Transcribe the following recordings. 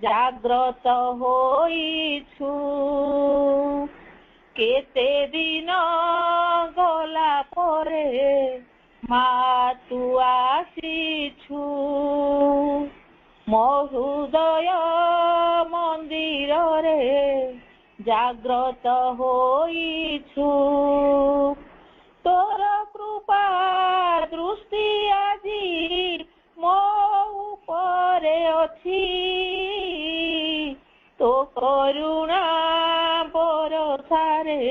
ଜାଗ୍ରତ ହୋଇଛୁ। କେତେ ଦିନ ଗଲା ପରେ ମା ତୁ ଆସିଛୁ। ମୋ ହୃଦୟ ମନ୍ଦିରରେ ଜାଗ୍ରତ ହୋଇଛୁ। ତୋର କୃପା ଦୃଷ୍ଟି ଆଜି ମୋ ଉପରେ ଅଛି। ତୋ କରୁଣା ବରଷାରେ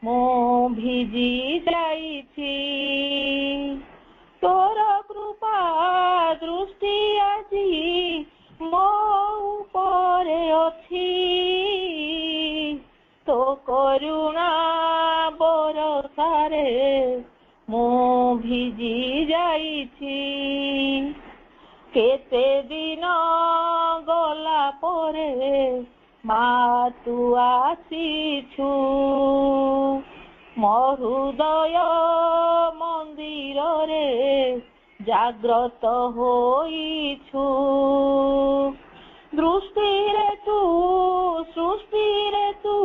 ମୁଁ ଭିଜି ଯାଇଛି। ତୋର କୃପା ଦୃଷ୍ଟି ଆଜି ମୋ ଉପରେ ଅଛି। ତୋ କରୁଣା ବରଷାରେ ମୁଁ ଭିଜି ଯାଇଛି। କେତେ ଦିନ ଗଲା ପରେ ମା ତୁ ଆସିଛୁ। ମୋ ହୃଦୟ ମନ୍ଦିରରେ ଜାଗ୍ରତ ହୋଇଛୁ। ଦୃଷ୍ଟିରେ ତୁ ସୃଷ୍ଟିରେ ତୁ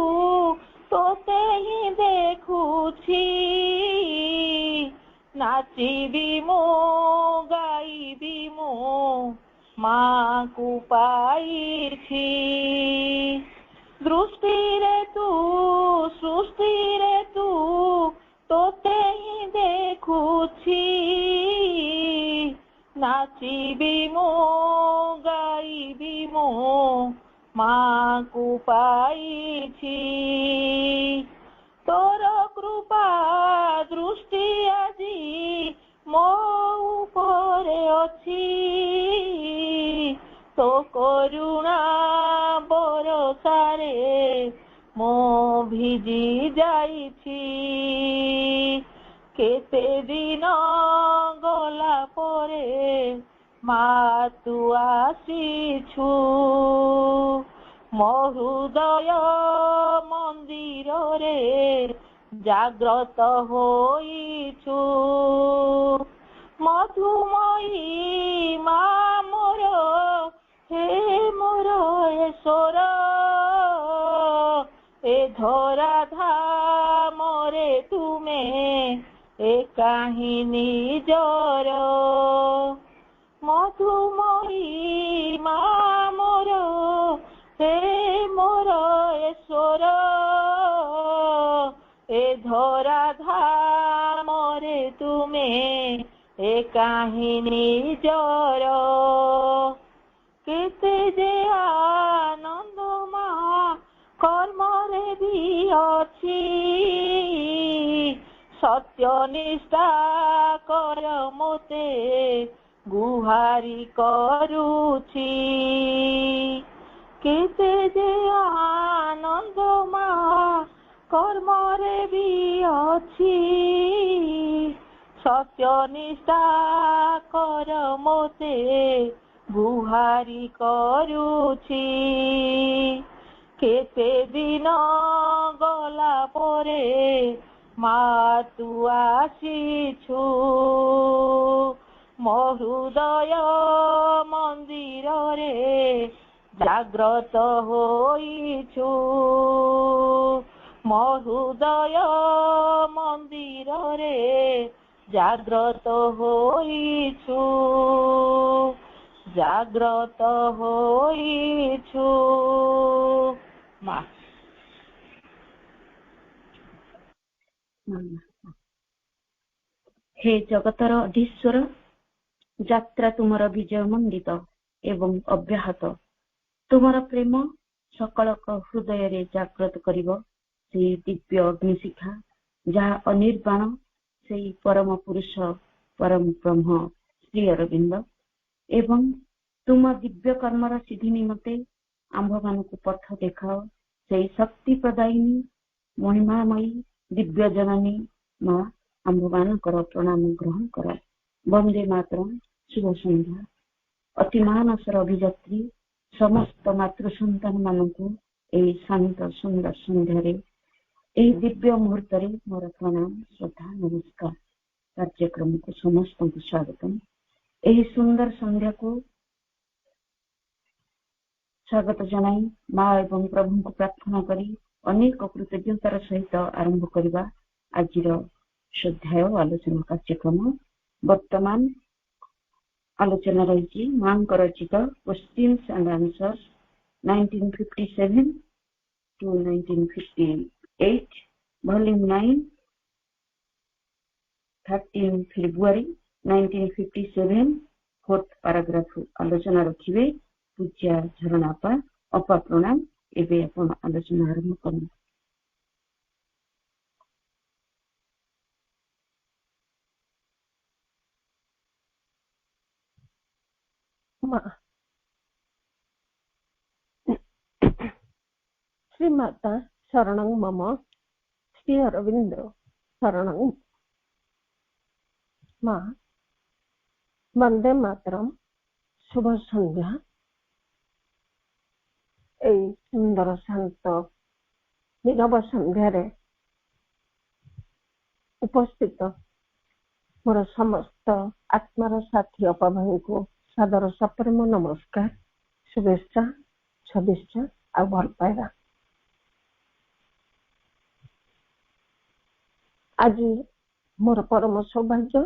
ତୋତେ ହିଁ ଦେଖୁଛି। ନାଚିବି ମୁଁ ଗାଇବି ମୁଁ ମାକୁ ପାଇଛି। ଦୃଷ୍ଟିରେ ତୁ ସୃଷ୍ଟିରେ ତୁ ତୋତେ ହିଁ ଦେଖୁଛି। ନାଚିବି ମୁଁ ଗାଇବି ମୁଁ ମାକୁ ପାଇଛି। ତୋର କୃପା ଦୃଷ୍ଟି ଆଜି ମୋ ଉପରେ ଅଛି। ତୋ କରୁଣା ବରଷାରେ ମୁଁ ଭିଜି ଯାଇଛି। କେତେ ଦିନ ଗଲା ପରେ ମା ତୁ ଆସିଛୁ। ମୋ ହୃଦୟ ମନ୍ଦିରରେ ଜାଗ୍ରତ ହୋଇଛୁ। ମଧୁମୟୀ ମା ମୋର ହେ ମୋର ଈଶ୍ୱର। ଏ ଧରା ଧାମରେ ତୁମେ ଏକାହିଁ ନିଜର। ମଧୁମୟୀ ମା ମୋର ହେ ମୋର ଈଶ୍ୱର। ଏ ଧରା ଧାମରେ ତୁମେ ଏକାହିଁ ନିଜର। କେତେ ଯେ ଆନନ୍ଦ ମା କର୍ମରେ ବି ଅଛି। ସତ୍ୟ ନିଷ୍ଠା କର ମୋତେ ଗୁହାରି କରୁଛି। କେତେ ଯେ ଆନନ୍ଦ ମା କର୍ମରେ ବି ଅଛି। ସତ୍ୟ ନିଷ୍ଠା କର ମୋତେ ଗୁହାରି କରୁଛି। କେତେ ଦିନ ଗଲା ପରେ ମା ତୁ ଆସିଛୁ। ମୋ ହୃଦୟ ମନ୍ଦିରରେ ଜାଗ୍ରତ ହୋଇଛୁ। ମୋ ହୃଦୟ ମନ୍ଦିରରେ ଜାଗ୍ରତ ହୋଇଛୁ। ଜାଗ୍ରତ ହୋଇଛୁ। ମା हे ଜଗତର ଅଧୀଶ୍ୱର, ଯାତ୍ରା ତୁମର ବିଜୟ ମଣ୍ଡିତ ଏବଂ ଅବ୍ୟାହତ। ତୁମର ପ୍ରେମ ସକଳକ ହୃଦୟରେ ଜାଗ୍ରତ କରିବ ସେହି ଦିବ୍ୟ ଅଗ୍ନିଶିଖା, ଯାହା ଅନିର୍ବାଣ ସେହି ପରମ ପୁରୁଷ ପରମ ବ୍ରହ୍ମ ଶ୍ରୀ ଅରବିନ୍ଦ। ଏବଂ ତୁମ ଦିବ୍ୟ କର୍ମର ସିଦ୍ଧି ନିମନ୍ତେ ଆମ୍ଭମାନଙ୍କୁ ପଥ ଦେଖାଅ। ସେହି ଶକ୍ତି ପ୍ରଦାୟିନୀ ମହିମାମୟୀ ଦିବ୍ୟ ଜନନୀ ମା, ଆମ୍ଭମାନଙ୍କର ପ୍ରଣାମ ଗ୍ରହଣ କର। ବନ୍ଦେ ମାତରମ୍। ଶୁଭ ସନ୍ଧ୍ୟା। ଅତି ମାନସର ଅଭିଯାତ୍ରୀ ସମସ୍ତ ମାତୃ ସନ୍ତାନ ମାନଙ୍କୁ ଏହି ଶାନ୍ତ ସୁନ୍ଦର ସନ୍ଧ୍ୟାରେ ଏହି ଦିବ୍ୟ ମୁହୂର୍ତ୍ତରେ ମୋର ପ୍ରଣାମ, ଶ୍ରଦ୍ଧା, ନମସ୍କାର। କାର୍ଯ୍ୟକ୍ରମକୁ ସମସ୍ତଙ୍କୁ ସ୍ୱାଗତମ। ଏହି ସୁନ୍ଦର ସନ୍ଧ୍ୟାକୁ ସ୍ୱାଗତ ଜଣାଇ ମା ଏବଂ ପ୍ରଭୁଙ୍କୁ ପ୍ରାର୍ଥନା କରି ଅନେକ କୃତଜ୍ଞତାର ସହିତ ଆରମ୍ଭ କରିବା ଆଜିର ଶ୍ରଦ୍ଧାୟ ଆଲୋଚନା କାର୍ଯ୍ୟକ୍ରମ। ବର୍ତ୍ତମାନ ଆଲୋଚନା ରହିଛି ମାଙ୍କ ରଚିତ questions and answers 1957 to 1958 volume 9 13 ଫେବୃଆରୀ 1957 फोर्थ पैराग्राफ आलोचना रखिए। पूज्य झरणा अपा प्रणाम। एबे आपण आलोचना आरंभ करु। श्री माता शरणं मम, श्री अरविंद शरणं मां। वंदे मातरम। शुभ संध्या। এই সুন্দর শান্ত নীরব সন্ধ্যারে উপস্থিত ମୋର ସମସ୍ତ ଆତ୍ମାର ସାଥୀ ଅପାଭାଇଙ୍କୁ ସାଦର ସପ୍ରେମ ନମସ୍କାର, ଶୁଭେଚ୍ଛା, ସଦିଚ୍ଛା ଆଉ ଭଲ ପାଇବା। ଆଜି ମୋର ପରମ ସୌଭାଗ୍ୟ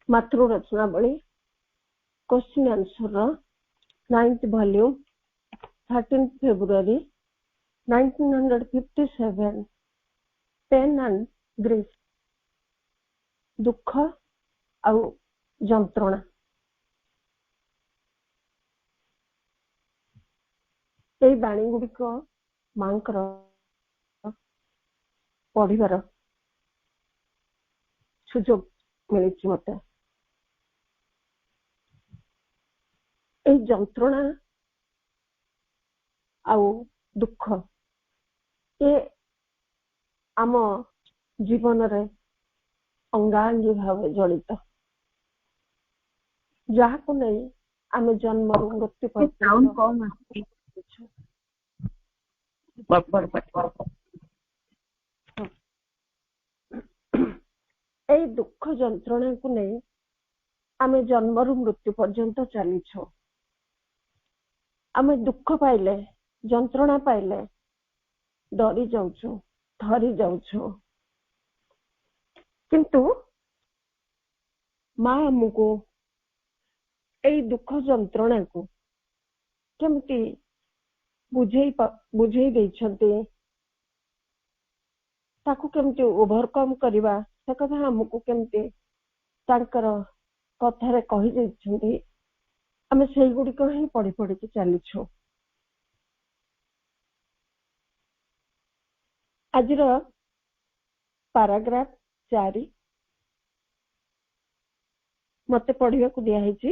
ମାତୃ ରଚନାବଳୀ କ୍ୱେଶ୍ଚିନ୍ ଆନ୍ସର 9th ଭଲ୍ୟୁମ 13 ଫେବୃଆରୀ 1957 ପେନ୍ ଆଣ୍ଡ ଗ୍ରିଫ୍, ଦୁଃଖ ଆଉ ଯନ୍ତ୍ରଣା। এই ବାଣୀ ଗୁଡ଼ିକ ମାଙ୍କର ପଢିବାର ସୁଯୋଗ ମିଳିଛି ମତେ। এই ଯନ୍ତ୍ରଣା ଆଉ ଦୁଃଖ ଏ ଆମ ଜୀବନରେ ଅଙ୍ଗାଙ୍ଗୀ ଭାବେ ଜଡ଼ିତ, ଯାହାକୁ ନେଇ ଆମେ ଜନ୍ମରୁ ମୃତ୍ୟୁ ପର୍ଯ୍ୟନ୍ତ এই ଦୁଃଖ ଯନ୍ତ୍ରଣାକୁ ନେଇ ଆମେ ଜନ୍ମରୁ ମୃତ୍ୟୁ ପର୍ଯ୍ୟନ୍ତ ଚାଲିଛୁ। ଆମେ ଦୁଃଖ ପାଇଲେ, ଯନ୍ତ୍ରଣା ପାଇଲେ ଡରି ଯାଉଛୁ, ଥରି ଯାଉଛୁ, କିନ୍ତୁ ମା ଆମକୁ এই ଦୁଃଖ ଯନ୍ତ୍ରଣାକୁ କେମିତି ବୁଝେଇ ଦେଇଛନ୍ତି, ତାକୁ କେମିତି ଓଭରକମ୍ କରିବା ସେ କଥା ଆମକୁ କେମିତି ତାଙ୍କର କଥାରେ କହି ଦେଇଛନ୍ତି। ଆମେ ସେଇଗୁଡ଼ିକ ହିଁ ପଢି ପଢିକି ଚାଲିଛୁ। ଆଜିର ପାରାଗ୍ରାଫ 4 ମତେ ପଢିବାକୁ ଦିଆହେଇଛି।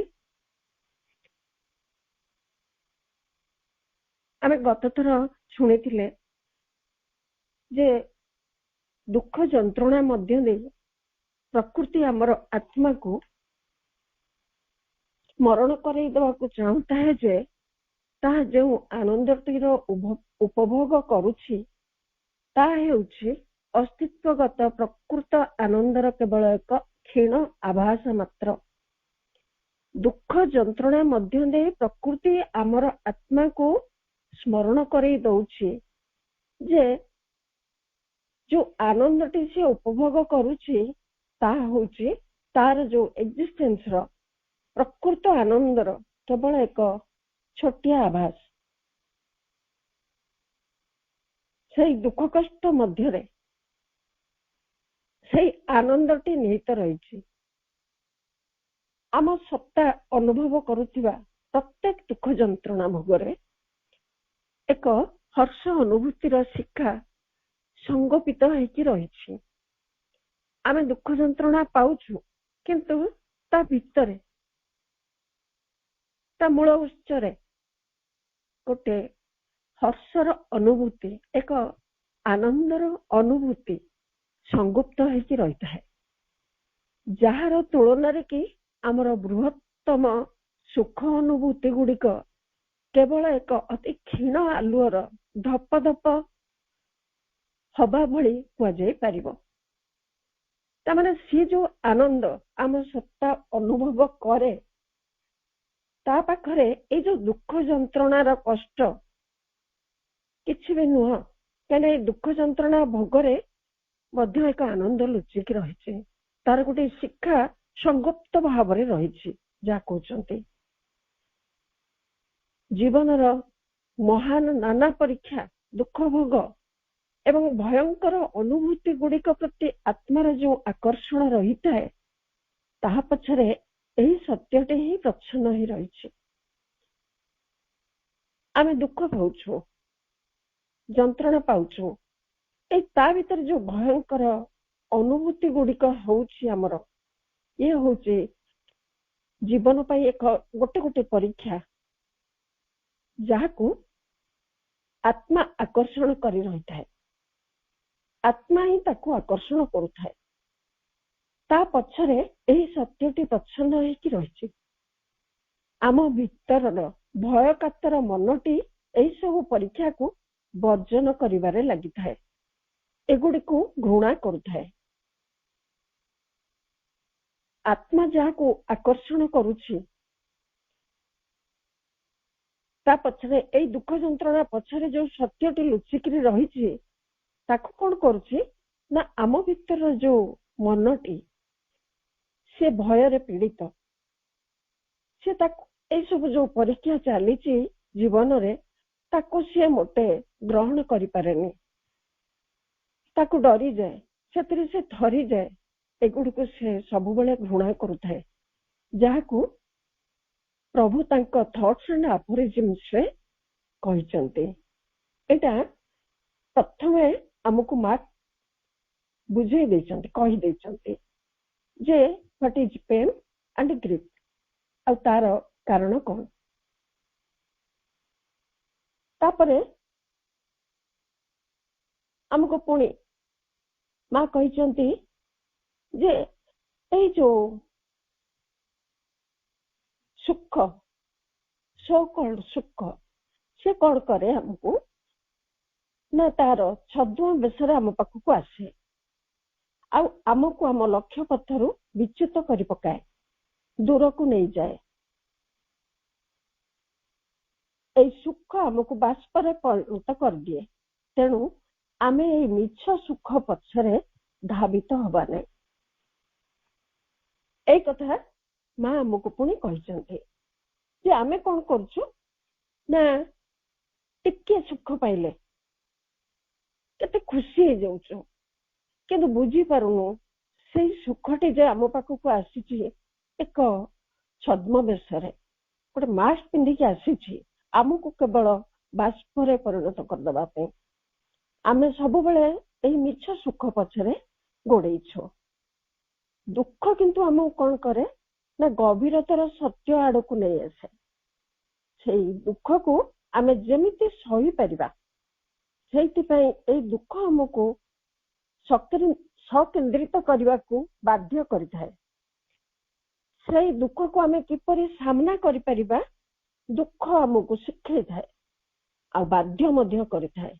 ଆମେ ଗତଥର ଶୁଣିଥିଲେ ଯେ ଦୁଃଖ ଯନ୍ତ୍ରଣା ମଧ୍ୟ ଦେଇ ପ୍ରକୃତି ଆମର ଆତ୍ମାକୁ ସ୍ମରଣ କରାଇ ଦେବାକୁ ଚାହୁଁଥାଏ ଯେ ତାହା ଯେଉଁ ଆନନ୍ଦଟିର ଉପଭୋଗ କରୁଛି ତାହା ହେଉଛି ଅସ୍ତିତ୍ୱଗତ ପ୍ରକୃତ ଆନନ୍ଦର କେବଳ ଏକ କ୍ଷୀଣ ଆଭାସ ମାତ୍ର। ଦୁଃଖ ଯନ୍ତ୍ରଣା ମଧ୍ୟ ଦେଇ ପ୍ରକୃତି ଆମର ଆତ୍ମାକୁ ସ୍ମରଣ କରାଇ ଦଉଛି ଯେ ଯୋଉ ଆନନ୍ଦଟି ସେ ଉପଭୋଗ କରୁଛି ତାହା ହେଉଛି ତାର ଯୋଉ ଏକ୍ଜିଷ୍ଟେନ୍ସର ପ୍ରକୃତ ଆନନ୍ଦର କେବଳ ଏକ ଛୋଟିଆ ଆଭାସ। ସେଇ ଦୁଃଖ କଷ୍ଟ ମଧ୍ୟରେ ସେଇ ଆନନ୍ଦଟି ନିହିତ ରହିଛି। ଆମ ସତ୍ତା ଅନୁଭବ କରୁଥିବା ପ୍ରତ୍ୟେକ ଦୁଃଖ ଯନ୍ତ୍ରଣା ଭୋଗରେ ଏକ ହର୍ଷ ଅନୁଭୂତିର ଶିକ୍ଷା ସଂଗୋପିତ ହେଇକି ରହିଛି। ଆମେ ଦୁଃଖ ଯନ୍ତ୍ରଣା ପାଉଛୁ, କିନ୍ତୁ ତା ଭିତରେ ତା ମୂଳ ଉତ୍ସରେ ଗୋଟେ ହର୍ଷର ଅନୁଭୂତି, ଏକ ଆନନ୍ଦର ଅନୁଭୂତି ସଂଗୁପ୍ତ ହେଇକି ରହିଥାଏ, ଯାହାର ତୁଳନାରେ କି ଆମର ବୃହତ୍ତମ ସୁଖ ଅନୁଭୂତି ଗୁଡ଼ିକ କେବଳ ଏକ ଅତି କ୍ଷୀଣ ଆଲୁଅର ଧପ ଧପ ହବା ଭଳି କୁହାଯାଇ ପାରିବ। ତାମାନେ ସିଏ ଯୋଉ ଆନନ୍ଦ ଆମ ସତ୍ତା ଅନୁଭବ କରେ, ତା ପାଖରେ ଏଇ ଯୋଉ ଦୁଃଖ ଯନ୍ତ୍ରଣାର କଷ୍ଟ କିଛି ବି ନୁହଁ। କାହିଁକିନା ଏଇ ଦୁଃଖ ଯନ୍ତ୍ରଣା ଭୋଗରେ ମଧ୍ୟ ଏକ ଆନନ୍ଦ ଲୁଚିକି ରହିଛି, ତାର ଗୋଟେ ଶିକ୍ଷା ସଂଗୁପ୍ତ ଭାବରେ ରହିଛି। ଯାହା କହୁଛନ୍ତି ଜୀବନର ମହାନ ନାନା ପରୀକ୍ଷା, ଦୁଃଖ ଭୋଗ ଏବଂ ଭୟଙ୍କର ଅନୁଭୂତି ଗୁଡିକ ପ୍ରତି ଆତ୍ମାର ଯୋଉ ଆକର୍ଷଣ ରହିଥାଏ, ତାହା ପଛରେ ଏହି ସତ୍ୟଟି ହିଁ ପ୍ରଚ୍ଛନ୍ନ ହେଇ ରହିଛି। ଆମେ ଦୁଃଖ ପାଉଛୁ, ଯନ୍ତ୍ରଣା ପାଉଛୁ, ଏଇ ତା ଭିତରେ ଯୋଉ ଭୟଙ୍କର ଅନୁଭୂତି ଗୁଡିକ ହଉଛି ଆମର, ଇଏ ହଉଛି ଜୀବନ ପାଇଁ ଏକ ଗୋଟେ ଗୋଟେ ପରୀକ୍ଷା, ଯାହାକୁ ଆତ୍ମା ଆକର୍ଷଣ କରି ରହିଥାଏ। ଆତ୍ମା ହିଁ ତାକୁ ଆକର୍ଷଣ କରୁଥାଏ। ତା ପଛରେ ଏହି ସତ୍ୟଟି ପ୍ରଚ୍ଛନ୍ନ ହେଇକି ରହିଛି। ଆମ ଭିତରର ଭୟକାତର ମନଟି ଏହି ସବୁ ପରୀକ୍ଷାକୁ ବର୍ଜନ କରିବାରେ ଲାଗିଥାଏ, ଏଗୁଡିକୁ ଘୃଣା କରୁଥାଏ। ଆତ୍ମା ଯାହାକୁ ଆକର୍ଷଣ କରୁଛି, ତା ପଛରେ ଏଇ ଦୁଃଖ ଯନ୍ତ୍ରଣା ପଛରେ ଯୋଉ ସତ୍ୟଟି ଲୁଚିକିରି ରହିଛି, ତାକୁ କଣ କରୁଛି ନା ଆମ ଭିତରର ଯୋଉ ମନଟି ସେ ଭୟରେ ପୀଡିତ, ସେ ତାକୁ ଏଇ ସବୁ ଯୋଉ ପରୀକ୍ଷା ଚାଲିଛି ଜୀବନରେ, ତାକୁ ସିଏ ମୋଟେ ଗ୍ରହଣ କରିପାରେନି, ତାକୁ ଡରିଯାଏ, ସେଥିରେ ସେ ଥରିଯାଏ, ଏଗୁଡିକୁ ସେ ସବୁବେଳେ ଘୃଣା କରୁଥାଏ। ଯାହାକୁ ପ୍ରଭୁ ତାଙ୍କ ଥଟ୍ସ ଆଣ୍ଡ ଆଫୋରିଜିମ୍ସରେ କହିଛନ୍ତି। ଏଇଟା ପ୍ରଥମେ ଆମକୁ ମାର୍କ ବୁଝେଇ ଦେଇଛନ୍ତି, କହିଦେଇଛନ୍ତି ଯେ ହ୍ୱାଟ ଇଜ ପେନ୍ ଆଣ୍ଡ ଗ୍ରିଫ୍, ଆଉ ତାର କାରଣ କଣ। ତାପରେ ଆମକୁ ପୁଣି ମା କହିଛନ୍ତି ଯେ ଏଇ ଯୋଉ ସୁଖ, ସୋ କଲ୍ଡ ସୁଖ, ସେ କଣ କରେ ଆମକୁ ନା ତାର ଛଦ୍ମ ବେଶରେ ଆମ ପାଖକୁ ଆସେ, ଆଉ ଆମକୁ ଆମ ଲକ୍ଷ୍ୟ ପଥରୁ ବିଚ୍ୟୁତ କରି ପକାଏ, ଦୂରକୁ ନେଇଯାଏ। ଏଇ ସୁଖ ଆମକୁ ବାଷ୍ପରେ ପରିଣତ କରିଦିଏ। ତେଣୁ ଆମେ ଏଇ ମିଛ ସୁଖ ପଛରେ ଧାବିତ ହବା ନାହିଁ। ଏଇ କଥା ମା ଆମକୁ ପୁଣି କହିଛନ୍ତି ଯେ ଆମେ କଣ କରୁଛୁ ନା ଟିକେ ସୁଖ ପାଇଲେ କେତେ ଖୁସି ହେଇଯାଉଛୁ, କିନ୍ତୁ ବୁଝିପାରୁନୁ ସେଇ ସୁଖଟି ଯେ ଆମ ପାଖକୁ ଆସିଛି ଏକ ଛଦ୍ମ ବେଶରେ, ଗୋଟେ ମାସ୍କ ପିନ୍ଧିକି ଆସିଛି ଆମକୁ କେବଳ ବାଷ୍ପରେ ପରିଣତ କରିଦେବା ପାଇଁ। ଆମେ ସବୁବେଳେ ଏଇ ମିଛ ସୁଖ ପଛରେ ଗୋଡେଇଛୁ। ଦୁଃଖ କିନ୍ତୁ ଆମକୁ କଣ କରେ ନା ଗଭୀରତାର ସତ୍ୟ ଆଡକୁ ନେଇ ଆସେ। ସେଇ ଦୁଃଖକୁ ଆମେ ଯେମିତି ସହିପାରିବା, ସେଇଥିପାଇଁ ଏଇ ଦୁଃଖ ଆମକୁ ସକେନ୍ଦ୍ରିତ କରିବାକୁ ବାଧ୍ୟ କରିଥାଏ। ସେଇ ଦୁଃଖକୁ ଆମେ କିପରି ସାମ୍ନା କରିପାରିବା, ଦୁଃଖ ଆମକୁ ଶିଖେଇଥାଏ ଆଉ ବାଧ୍ୟ ମଧ୍ୟ କରିଥାଏ।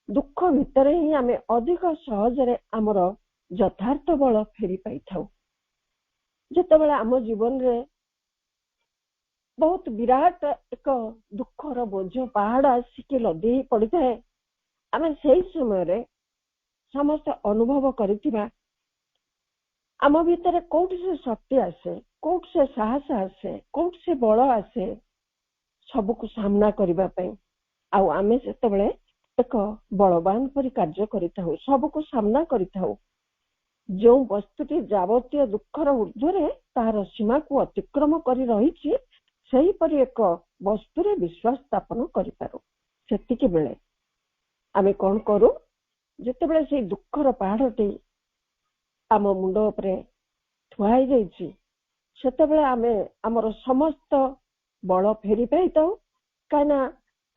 ଦୁଃଖ ଭିତରେ ହିଁ ଆମେ ଅଧିକ ସହଜରେ ଆମର ଯଥାର୍ଥ ବଳ ଫେରି ପାଇଥାଉ। ଯେତେବେଳେ ଆମ ଜୀବନରେ ବହୁତ ବିରାଟ ଏକ ଦୁଃଖର ବୋଝ ପାହାଡ ଆସିକି ଲଦି ପଡିଥାଏ, ଆମେ ସେଇ ସମୟରେ ସମସ୍ତେ ଅନୁଭବ କରିଥିବା ଆମ ଭିତରେ କୋଉଠି ସେ ଶକ୍ତି ଆସେ, କୋଉଠି ସେ ସାହସ ଆସେ, କୋଉଠି ସେ ବଳ ଆସେ ସବୁକୁ ସାମ୍ନା କରିବା ପାଇଁ। ଆଉ ଆମେ ସେତେବେଳେ ଏକ ବଳବାନ ପରି କାର୍ଯ୍ୟ କରିଥାଉ, ସବୁକୁ ସାମ୍ନା କରିଥାଉ। ଯେଉଁ ବସ୍ତୁଟି ଯାବତୀୟ ଦୁଃଖର ଊର୍ଦ୍ଧ୍ୱରେ ତାହାର ସୀମାକୁ ଅତିକ୍ରମ କରି ରହିଛି, ସେହିପରି ଏକ ବସ୍ତୁରେ ବିଶ୍ୱାସ ସ୍ଥାପନ କରିପାରୁ। ସେତିକି ବେଳେ ଆମେ କଣ କରୁ, ଯେତେବେଳେ ସେଇ ଦୁଃଖର ପାହାଡଟି ଆମ ମୁଣ୍ଡ ଉପରେ ଥୁଆ ହେଇଯାଇଛି, ସେତେବେଳେ ଆମେ ଆମର ସମସ୍ତ ବଳ ଫେରି ପାଇଥାଉ। କାହିଁକିନା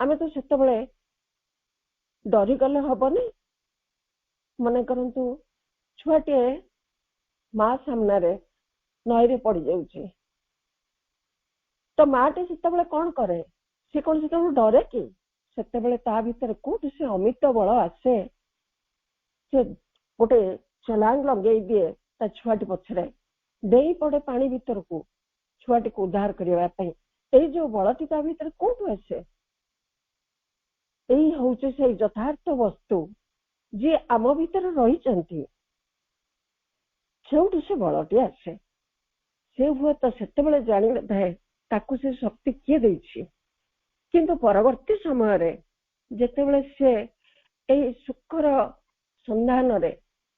ଆମେ ତ ସେତେବେଳେ ଡରିଗଲେ ହବନି। ମନେ କରନ୍ତୁ ଛୁଆଟିଏ ମା ସାମ୍ନାରେ ନଈରେ ପଡିଯାଉଛି, ତ ମାଟି ସେତେବେଳେ କଣ କରେ, ସେ କଣ ସେତେବେଳେ ଡରେ କି? ସେତେବେଳେ ତା ଭିତରେ କୋଉଠି ସେ ଅମିତ ବଳ ଆସେ, ସେ ଗୋଟେ ଛଲାଙ୍ଗ ଲଗେଇ ଦିଏ ତା ଛୁଆଟି ପଛରେ ଡେଇଁ ପଡେ ପାଣି ଭିତରକୁ ଛୁଆଟିକୁ ଉଦ୍ଧାର କରିବା ପାଇଁ। ଏଇ ଯୋଉ ବଳଟି ତା ଭିତରେ କୋଉଠୁ ଆସେ? ଏଇ ହଉଛି ସେଇ ଯଥାର୍ଥ ବସ୍ତୁ ଯିଏ ଆମ ଭିତରେ ରହିଛନ୍ତି, ସେଉଠୁ ସେ ବଳଟି ଆସେ। ସେ ହୁଏତ ସେତେବେଳେ ଜାଣିନଥାଏ ତାକୁ ସେ ଶକ୍ତି କିଏ ଦେଇଛି, କିନ୍ତୁ ପରବର୍ତ୍ତୀ ସମୟରେ ଯେତେବେଳେ ସେ ଏଇ ସୁଖର ସନ୍ଧାନରେ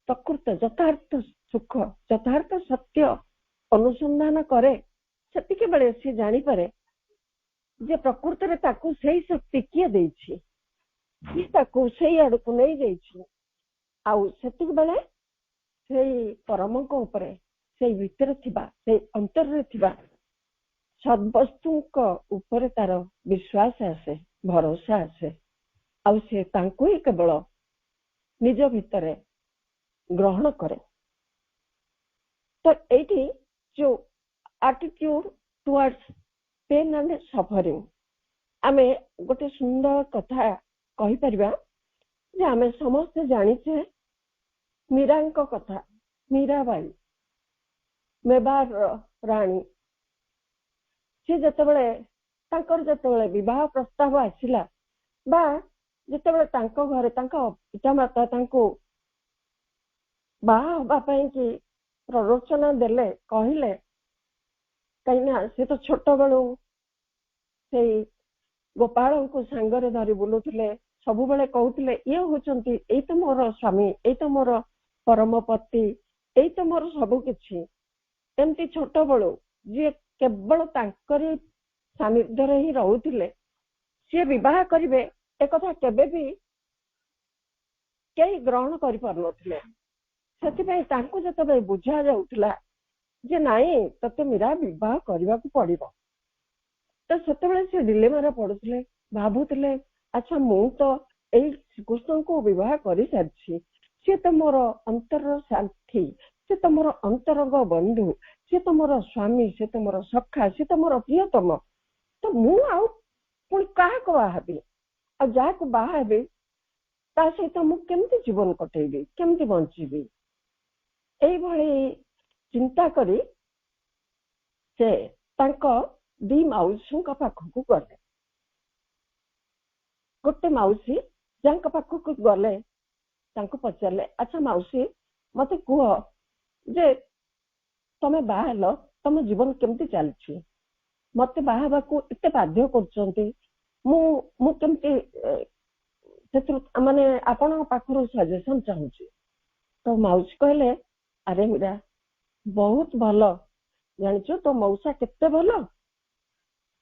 ପ୍ରକୃତ ଯଥାର୍ଥ ସୁଖ ଯଥାର୍ଥ ସତ୍ୟ ଅନୁସନ୍ଧାନ କରେ, ସେତିକି ବେଳେ ସେ ଜାଣିପାରେ ଯେ ପ୍ରକୃତରେ ତାକୁ ସେଇ ଶକ୍ତି କିଏ ଦେଇଛି, କିଏ ତାକୁ ସେଇ ଆଡକୁ ନେଇଯାଇଛି। ଆଉ ସେତିକି ବେଳେ ସେଇ ପରମଙ୍କ ଉପରେ, ସେଇ ଭିତରେ ଥିବା, ସେଇ ଅନ୍ତରରେ ଥିବା ସଦ୍ବସ୍ତୁଙ୍କ ଉପରେ ତାର ବିଶ୍ୱାସ ଆସେ, ଭରସା ଆସେ, ଆଉ ସେ ତାଙ୍କୁ ହିଁ କେବଳ ନିଜ ଭିତରେ ଗ୍ରହଣ କରେ। ତ ଏଇଠି ଯୋଉ attitude towards pain and suffering, ଆମେ ଗୋଟେ ସୁନ୍ଦର କଥା କହିପାରିବା ଯେ ଆମେ ସମସ୍ତେ ଜାଣିଛେ ମୀରାଙ୍କ କଥା। ମୀରାବାଇ, ମେବାରର ରାଣୀ, ସେ ଯେତେବେଳେ ବିବାହ ପ୍ରସ୍ତାବ ଆସିଲା, ବା ଯେତେବେଳେ ତାଙ୍କ ଘରେ ତାଙ୍କ ପିତାମାତା ତାଙ୍କୁ ବାହା ହବା ପାଇଁ କି ପ୍ରରୋଚନା ଦେଲେ, କହିଲେ, କାହିଁକିନା ସେ ତ ଛୋଟ ବେଳୁ ସେଇ ଗୋପାଳଙ୍କୁ ସାଙ୍ଗରେ ଧରି ବୁଲୁଥିଲେ, ସବୁବେଳେ କହୁଥିଲେ ଇଏ ହଉଛନ୍ତି, ଏଇ ତ ମୋର ସ୍ୱାମୀ, ଏଇ ତ ମୋର ପରମ ପତି, ଏଇ ତ ମୋର ସବୁ କିଛି। ଏମିତି ଛୋଟ ବେଳୁ ଯିଏ କେବଳ ତାଙ୍କରି ସାନ୍ନିଧ୍ୟରେ ହିଁ ରହୁଥିଲେ, ସିଏ ବିବାହ କରିବେ ଏକଥା କେବେ ବି କେହି ଗ୍ରହଣ କରିପାରୁନଥିଲେ। ସେଥିପାଇଁ ତାଙ୍କୁ ଯେତେବେଳେ ବୁଝା ଯାଉଥିଲା ଯେ ନାଇଁ ତତେ ମୀରା ବିବାହ କରିବାକୁ ପଡିବ, ତ ସେତେବେଳେ ସେ ଡିଲେମାରେ ପଡୁଥିଲେ, ଭାବୁଥିଲେ ଆଚ୍ଛା ମୁଁ ତ ଏଇ ଶ୍ରୀକୃଷ୍ଣଙ୍କୁ ବିବାହ କରିସାରିଛି, ସିଏ ତ ମୋର ଅନ୍ତରର ସାଥୀ, ସେ ତ ମୋର ଅନ୍ତରଙ୍ଗ ବନ୍ଧୁ, ସେ ତ ମୋର ସ୍ୱାମୀ, ସେ ତ ମୋର ସଖା, ସେ ତ ମୋର ପ୍ରିୟତମ, ତ ମୁଁ ଆଉ ପୁଣି କାହାକୁ ବାହା ହେବି? ଆଉ ଯାହାକୁ ବାହା ହେବି ତା ସହିତ ମୁଁ କେମିତି ଜୀବନ କଟେଇବି, କେମିତି ବଞ୍ଚିବି? এইଭଳି ଚିନ୍ତା କରି ସେ ତାଙ୍କ ଦି ମାଉସୀଙ୍କ ପାଖକୁ ଗଲେ। ଗୋଟେ ମାଉସୀ ଯାଙ୍କ ପାଖକୁ ଗଲେ ତାଙ୍କୁ ପଚାରିଲେ, ଆଚ୍ଛା ମାଉସୀ ମତେ କୁହ ଯେ ତମେ ବାହା ହେଲ, ତମ ଜୀବନ କେମିତି ଚାଲିଛି? ମତେ ବାହା ହେବାକୁ ଏତେ ବାଧ୍ୟ କରୁଛନ୍ତି, ମୁଁ କେମିତି ସେଥିରୁ ମାନେ ଆପଣଙ୍କ ପାଖରୁ ସଜେସନ ଚାହୁଁଛି। ତ ମାଉସୀ କହିଲେ, ଆରେ ମୀରା ବହୁତ ଭଲ, ଜାଣିଛୁ ତୋ ମଉସା କେତେ ଭଲ,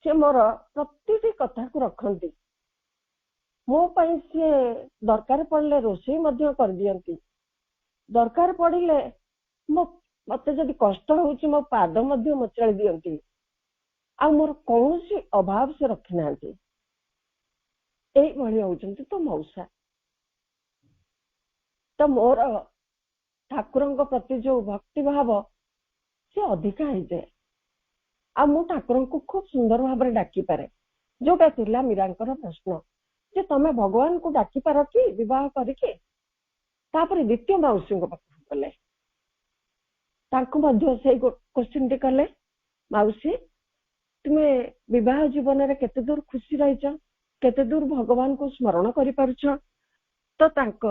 ସେ ମୋର ପ୍ରତିଟି କଥାକୁ ରଖନ୍ତି, ମୋ ପାଇଁ ସିଏ ଦରକାର ପଡ଼ିଲେ ରୋଷେଇ ମଧ୍ୟ କରିଦିଅନ୍ତି, ଦରକାର ପଡ଼ିଲେ ମତେ ଯଦି କଷ୍ଟ ହଉଛି ମୋ ପାଦ ମଧ୍ୟ ମୋଚାଳି ଦିଅନ୍ତି, ଆଉ ମୋର କୌଣସି ଅଭାବ ସେ ରଖିନାହାନ୍ତି। ଏଇଭଳି ହଉଛନ୍ତି ତୋ ମଉସା। ତ ମୋର ଠାକୁରଙ୍କ ପ୍ରତି ଯୋଉ ଭକ୍ତି ଭାବ ସେ ଅଧିକା ହେଇଯାଏ, ଆଉ ମୁଁ ଠାକୁରଙ୍କୁ ଖୁବ ସୁନ୍ଦର ଭାବରେ ଡାକିପାରେ। ଯୋଉଟା ଥିଲା ମୀରାଙ୍କର ପ୍ରଶ୍ନ ଯେ ତମେ ଭଗବାନଙ୍କୁ ଡାକିପାର କି ବିବାହ କରିକି? ତାପରେ ଦ୍ୱିତୀୟ ମାଉସୀଙ୍କ ପାଖକୁ ଗଲେ, ତାଙ୍କୁ ମଧ୍ୟ ସେଇ କୋଶ୍ଚିନ୍ଟି କଲେ, ମାଉସୀ ତୁମେ ବିବାହ ଜୀବନରେ କେତେ ଦୂର ଖୁସି ରହିଛ, କେତେ ଦୂର ଭଗବାନଙ୍କୁ ସ୍ମରଣ କରିପାରୁଛ? ତ ତାଙ୍କ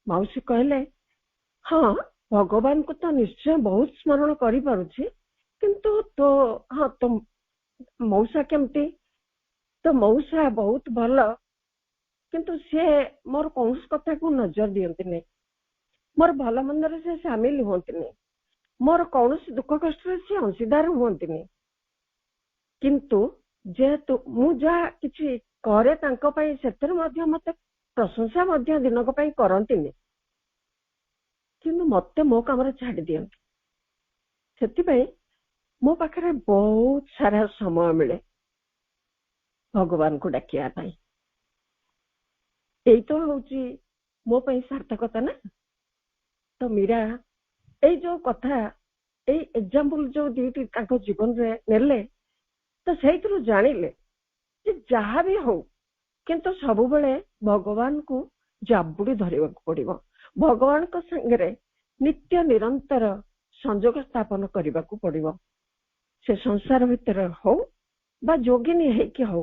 ମାଉସୀ କହିଲେ, ହଁ ଭଗବାନଙ୍କୁ ତ ନିଶ୍ଚୟ ବହୁତ ସ୍ମରଣ କରିପାରୁଛି, କିନ୍ତୁ ତୋ ମଉସା କେମିତି? ତ ମଉସା ବହୁତ ଭଲ, କିନ୍ତୁ ସେ ମୋର କୌଣସି କଥାକୁ ନଜର ଦିଅନ୍ତିନି, ମୋର ଭଲ ମନ୍ଦରେ ସେ ସାମିଲ ହୁଅନ୍ତିନି, ମୋର କୌଣସି ଦୁଃଖ କଷ୍ଟରେ ସେ ଅଂଶୀଦାର ହୁଅନ୍ତିନି, କିନ୍ତୁ ଯେହେତୁ ମୁଁ ଯାହା କିଛି କରେ ତାଙ୍କ ପାଇଁ ସେଥିରେ ମଧ୍ୟ ମତେ ପ୍ରଶଂସା ମଧ୍ୟ ଦିନକ ପାଇଁ କରନ୍ତିନି, କିନ୍ତୁ ମତେ ମୋ କାମରେ ଛାଡି ଦିଅନ୍ତି। ସେଥିପାଇଁ ମୋ ପାଖରେ ବହୁତ ସାରା ସମୟ ମିଳେ ଭଗବାନଙ୍କୁ ଡାକିବା ପାଇଁ। ଏଇ ତ ହଉଛି ମୋ ପାଇଁ ସାର୍ଥକତା ନା। ତ ମୀରା ଏଇ ଯୋଉ କଥା, ଏଇ ଏକ୍ସାମ୍ପଲ ଯୋଉ ଦୁଇଟି ତାଙ୍କ ଜୀବନରେ ନେଲେ, ତ ସେଇଥିରୁ ଜାଣିଲେ ଯେ ଯାହା ବି ହଉ କିନ୍ତୁ ସବୁବେଳେ ଭଗବାନଙ୍କୁ ଜାବୁଡି ଧରିବାକୁ ପଡିବ, ଭଗବାନଙ୍କ ସାଙ୍ଗରେ ନିତ୍ୟ ନିରନ୍ତର ସଂଯୋଗ ସ୍ଥାପନ କରିବାକୁ ପଡିବ। ସେ ସଂସାର ଭିତରେ ହଉ ବା ଯୋଗିନୀ ହେଇକି ହଉ,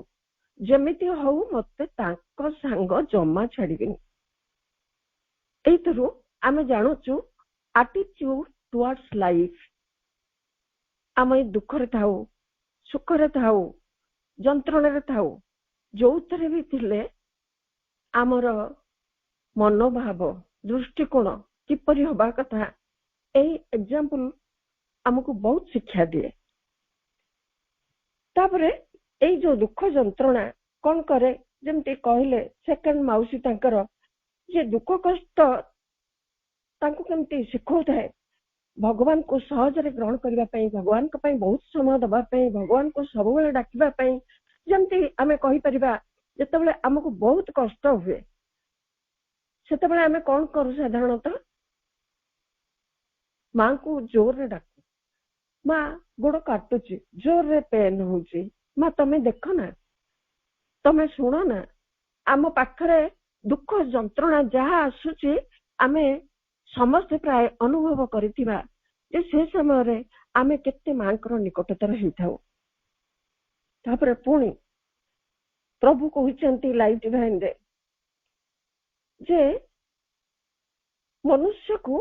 ଯେମିତି ହଉ ମତେ ତାଙ୍କ ସାଙ୍ଗ ଜମା ଛାଡିବେନି। ଏଇଥିରୁ ଆମେ ଜାଣୁଛୁ ଆଟିଚ୍ୟୁଡ ଟୁୱାର୍ଡସ୍ ଲାଇଫ୍। ଆମେ ଦୁଃଖରେ ଥାଉ, ସୁଖରେ ଥାଉ, ଯନ୍ତ୍ରଣାରେ ଥାଉ, ଯୋଉଥିରେ ବି ଥିଲେ ଆମର ମନୋଭାବ, ଦୃଷ୍ଟିକୋଣ କିପରି ହବା କଥା, ଏଇ ଏକ୍ସାମ୍ପଲ ଆମକୁ ବହୁତ ଶିକ୍ଷା ଦିଏ। ତାପରେ ଏଇ ଯୋଉ ଦୁଃଖ ଯନ୍ତ୍ରଣା କଣ କରେ, ଯେମିତି କହିଲେ ସେକେଣ୍ଡ ମାଉସୀ ତାଙ୍କର, ଯେ ଦୁଃଖ କଷ୍ଟ ତାଙ୍କୁ କେମିତି ଶିଖଉଥାଏ ଭଗବାନଙ୍କୁ ସହଜରେ ଗ୍ରହଣ କରିବା ପାଇଁ, ଭଗବାନଙ୍କ ପାଇଁ ବହୁତ ସମୟ ଦେବା ପାଇଁ, ଭଗବାନଙ୍କୁ ସବୁବେଳେ ଡାକିବା ପାଇଁ। ଯେମିତି ଆମେ କହିପାରିବା, ଯେତେବେଳେ ଆମକୁ ବହୁତ କଷ୍ଟ ହୁଏ ସେତେବେଳେ ଆମେ କଣ କରୁ, ସାଧାରଣତଃ ମାଙ୍କୁ ଜୋରରେ ଡାକୁ, ମା ଗୋଡ କାଟୁଛି, ଜୋରରେ ପେନ୍ ହଉଛି, ମା ତମେ ଦେଖ ନା, ତମେ ଶୁଣ ନା। ଆମ ପାଖରେ ଦୁଃଖ ଯନ୍ତ୍ରଣା ଯାହା ଆସୁଛି ଆମେ ସମସ୍ତେ ପ୍ରାୟ ଅନୁଭବ କରିଥିବା ଯେ ସେ ସମୟରେ ଆମେ କେତେ ମାଙ୍କର ନିକଟତର ହେଇଥାଉ। ତାପରେ ପୁଣି ପ୍ରଭୁ କହିଛନ୍ତି ଲାଇଫ୍ ଡିଭାଇନରେ ଯେ ମନୁଷ୍ୟକୁ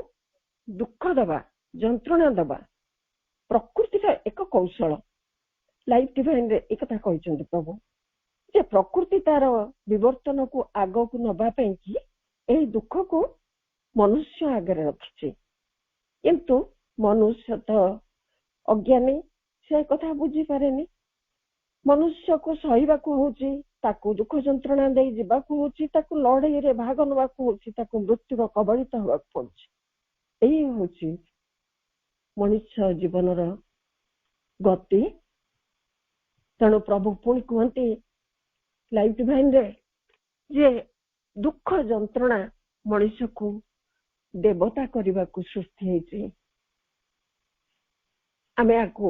ଦୁଃଖ ଦବା, ଯନ୍ତ୍ରଣା ଦବା ପ୍ରକୃତିର ଏକ କୌଶଳ। ଲାଇଫ୍ ଡିଭାଇନରେ ଏକଥା କହିଛନ୍ତି ପ୍ରଭୁ, ଯେ ପ୍ରକୃତି ତାର ବିବର୍ତ୍ତନକୁ ଆଗକୁ ନବା ପାଇଁ କି ଏହି ଦୁଃଖକୁ ମନୁଷ୍ୟ ଆଗରେ ରଖିଛି। କିନ୍ତୁ ମନୁଷ୍ୟ ତ ଅଜ୍ଞାନୀ, ସେ କଥା ବୁଝିପାରେନି। ମନୁଷ୍ୟକୁ ସହିବାକୁ ହଉଛି, ତାକୁ ଦୁଃଖ ଯନ୍ତ୍ରଣା ଦେଇ ଯିବାକୁ ହଉଛି, ତାକୁ ଲଢେଇରେ ଭାଗ ନେବାକୁ ହଉଛି, ତାକୁ ମୃତ୍ୟୁର କବଳିତ ହେବାକୁ ପଡୁଛି। ଏଇ ହଉଛି ମଣିଷ ଜୀବନର ଗତି। ତେଣୁ ପ୍ରଭୁ ପୁଣି କୁହନ୍ତି ଲାଇଫ୍ ଡିଭାଇନରେ ଯେ ଦୁଃଖ ଯନ୍ତ୍ରଣା ମଣିଷକୁ ଦେବତା କରିବାକୁ ସୃଷ୍ଟି ହେଇଛି। ଆମେ ଆକୁ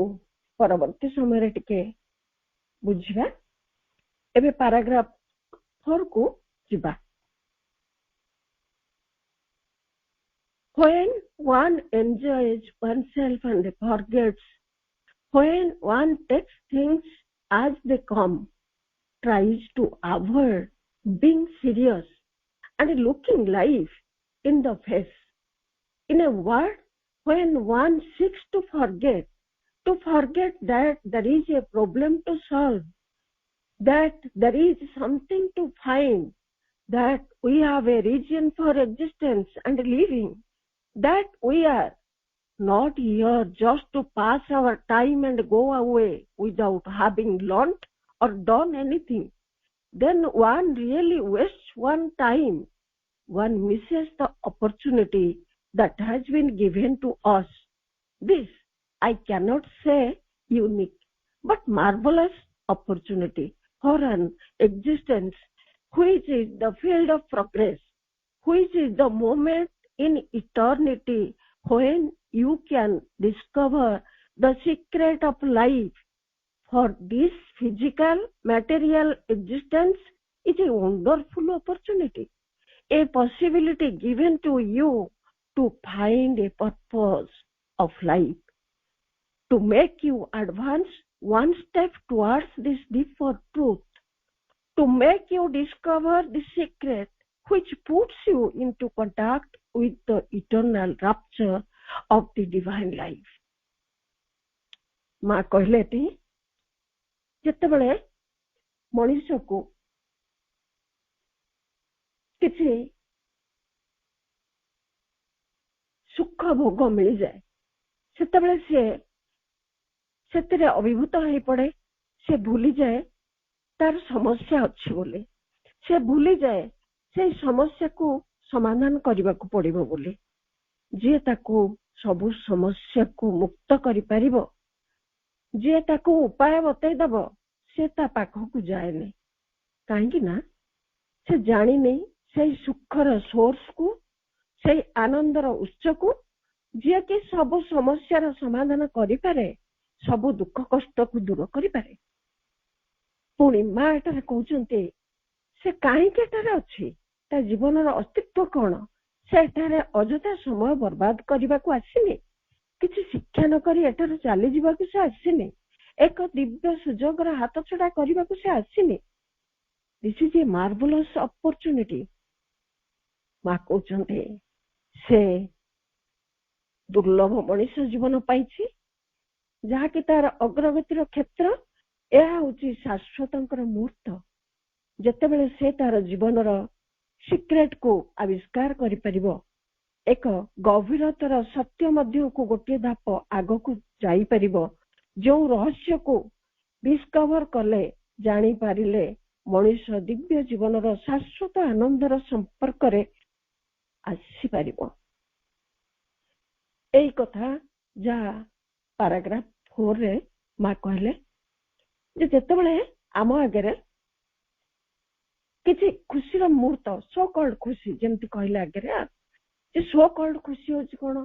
ପରବର୍ତ୍ତୀ ସମୟରେ ଟିକେ ବୁଝିବା। ଏବେ ପାରାଗ୍ରାଫ 4 କୁ ଯିବା। When one enjoys oneself and forgets, when one takes things as they come, tries to avoid being serious and looking life in the face, in a word, when one seeks to forget that there is a problem to solve, that there is something to find, that we have a reason for existence and living, that we are not here just to pass our time and go away without having learnt or done anything, then one really wastes one time. One misses the opportunity that has been given to us. This, I cannot say unique, but marvelous opportunity for an existence which is the field of progress, which is the moment in eternity when you can discover the secret of life. For this physical, material existence is a wonderful opportunity, a possibility given to you to find a purpose of life, to make you advance one step towards this deeper truth, to make you discover the secret which puts you into contact with the eternal rapture of the divine life. ମା କହିଲେ ଟି ଯେତେବେଳେ ମଣିଷକୁ କିଛି ସୁଖ ଭୋଗ ମିଳିଯାଏ ସେତେବେଳେ ସିଏ ସେଥିରେ ଅଭିଭୂତ ହେଇପଡେ, ସେ ଭୁଲିଯାଏ ତାର ସମସ୍ୟା ଅଛି ବୋଲି, ସେ ଭୁଲିଯାଏ ସେଇ ସମସ୍ୟାକୁ ସମାଧାନ କରିବାକୁ ପଡିବ ବୋଲି। ଯିଏ ତାକୁ ସବୁ ସମସ୍ୟାକୁ ମୁକ୍ତ କରିପାରିବ, ଯିଏ ତାକୁ ଉପାୟ ବତେଇଦବ, ସେ ତା ପାଖକୁ ଯାଏନି। କାହିଁକି ନା ସେ ଜାଣିନି ସେଇ ସୁଖର ସୋର୍ସକୁ, ସେଇ ଆନନ୍ଦର ଉତ୍ସକୁ, ଯିଏକି ସବୁ ସମସ୍ୟାର ସମାଧାନ କରିପାରେ, ସବୁ ଦୁଃଖ କଷ୍ଟକୁ ଦୂର କରିପାରେ। ପୁଣି ମା ଏଠାରେ କହୁଛନ୍ତି ସେ କାହିଁକି ଏଠାରେ ଅଛି, ତା ଜୀବନର ଅସ୍ତିତ୍ୱ କଣ? ସେ ଏଠାରେ ଅଯଥା ସମୟ ବର୍ବାଦ କରିବାକୁ ଆସିନି, କିଛି ଶିକ୍ଷା ନ କରି ଏଠାରୁ ଚାଲିଯିବାକୁ ସେ ଆସିନି। ଏକ ଦିବ୍ୟ ସୁଯୋଗର ହାତ ଛଡା କରିବାକୁ ସେ ଆସିନି। This is a marvellous opportunity. ମା କହୁଛନ୍ତି ସେ ଦୁର୍ଲଭ ମଣିଷ ଜୀବନ ପାଇଛି, ଯାହାକି ତାର ଅଗ୍ରଗତିର କ୍ଷେତ୍ର। ଏହା ହଉଛି ଶାଶ୍ୱତଙ୍କର ମୁହୂର୍ତ୍ତ, ଯେତେବେଳେ ସେ ତାର ଜୀବନର ସିକ୍ରେଟ କୁ ଆବିଷ୍କାର କରିପାରିବ। ଏକ ଗଭୀରତର ସତ୍ୟ ମଧ୍ୟକୁ ଗୋଟିଏ ଧାପ ଆଗକୁ ଯାଇପାରିବ। ଯେଉଁ ରହସ୍ୟକୁ ଡିସ୍କଭର କଲେ, ଜାଣିପାରିଲେ, ମଣିଷ ଦିବ୍ୟ ଜୀବନର ଶାଶ୍ୱତ ଆନନ୍ଦର ସମ୍ପର୍କରେ ଆସିପାରିବ। ଏଇ କଥା ଯାହା ପାରାଗ୍ରାଫ 4 ମା କହିଲେ ଯେ ଯେତେବେଳେ ଆମ ଆଗରେ କିଛି ଖୁସିର ମୁହୂର୍ତ୍ତ, ସୋ କଲ୍ଡ ଖୁସି, ଯେମିତି କହିଲେ ଆଗରେ, ଯେ ସୋ କଲ୍ଡ ଖୁସି ହଉଛି କଣ?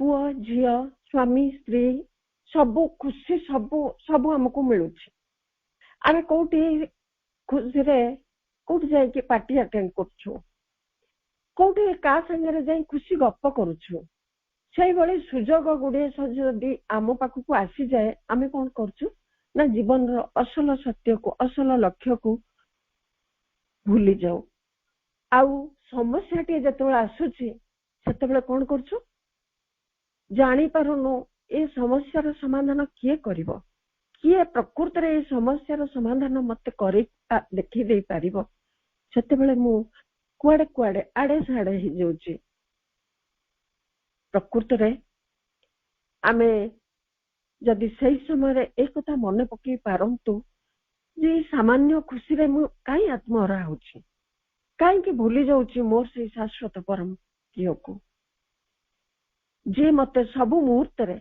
ପୁଅ ଝିଅ, ସ୍ୱାମୀ ସ୍ତ୍ରୀ, ସବୁ ଖୁସି, ସବୁ ଆମକୁ ମିଳୁଛି। ଆମେ କୋଉଠି ଖୁସିରେ କୋଉଠି ଯାଇକି ପାର୍ଟି ଆଟେଣ୍ଡ କରୁଛୁ, କୋଉଠି କାହା ସାଙ୍ଗରେ ଯାଇ ଖୁସି ଗପ କରୁଛୁ। ସେଇଭଳି ସୁଯୋଗ ଗୁଡ଼ିଏ ଯଦି ଆମ ପାଖକୁ ଆସିଯାଏ, ଆମେ କଣ କରୁଛୁ ନା ଜୀବନର ଅସଲ ସତ୍ୟକୁ, ଅସଲ ଲକ୍ଷ୍ୟକୁ ଭୁଲି ଯାଉ। ଆଉ ସମସ୍ୟାଟିଏ ଯେତେବେଳେ ଆସୁଛି, ସେତେବେଳେ କଣ କରୁଛୁ? ଜାଣିପାରୁନୁ ଏ ସମସ୍ୟାର ସମାଧାନ କିଏ କରିବ, କିଏ ପ୍ରକୃତରେ ଏ ସମସ୍ୟାର ସମାଧାନ ମତେ କରି ଦେଖେଇ ଦେଇ ପାରିବ। ସେତେବେଳେ ମୁଁ କୁଆଡେ କୁଆଡେ ଆଡେ ସାଡେ ହେଇଯାଉଛି। ପ୍ରକୃତରେ ଆମେ ଯଦି ସେଇ ସମୟରେ ଏ କଥା ମନେ ପକେଇ ପାରନ୍ତୁ ଯେ ସାମାନ୍ୟ ଖୁସିରେ ମୁଁ କାହିଁ ଆତ୍ମହରା ହଉଛି, କାହିଁକି ଭୁଲି ଯାଉଛି ମୋର ସେଇ ଶାଶ୍ୱତ ପରମ ପ୍ରିୟକୁ, ଯିଏ ମତେ ସବୁ ମୁହୂର୍ତ୍ତରେ,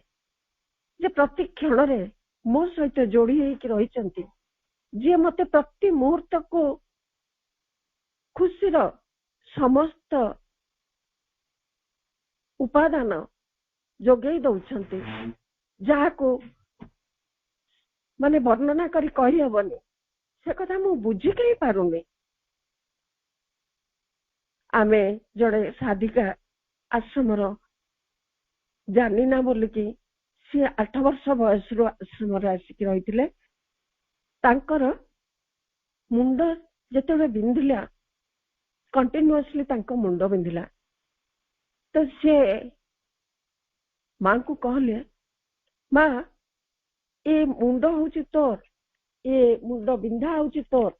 ଯେ ପ୍ରତି କ୍ଷଣରେ ମୋ ସହିତ ଯୋଡି ହେଇକି ରହିଛନ୍ତି, ଯିଏ ମତେ ପ୍ରତି ମୁହୂର୍ତ୍ତକୁ ଖୁସିର ସମସ୍ତ ଉପାଦାନ ଯୋଗେଇ ଦଉଛନ୍ତି, ଯାହାକୁ ମାନେ ବର୍ଣ୍ଣନା କରି କହିହବନି। ସେ କଥା ମୁଁ ବୁଝିକି ପାରୁନି। ଆମେ ଜଣେ ସାଧିକା ଆଶ୍ରମର ଜାନିନା ବୋଲିକି, ସିଏ 8 ବର୍ଷ ବୟସରୁ ଆଶ୍ରମରେ ଆସିକି ରହିଥିଲେ। ତାଙ୍କର ମୁଣ୍ଡ ଯେତେବେଳେ ବିନ୍ଧିଲା, କଣ୍ଟିନ୍ୟୁଅସଲି ତାଙ୍କ ମୁଣ୍ଡ ବିନ୍ଧିଲା, ତ ସେ ମାଙ୍କୁ କହିଲେ, ମା ଏ ମୁଣ୍ଡ ହଉଛି ତୋର, ଏ ମୁଣ୍ଡ ବିନ୍ଧା ହଉଛି ତୋର,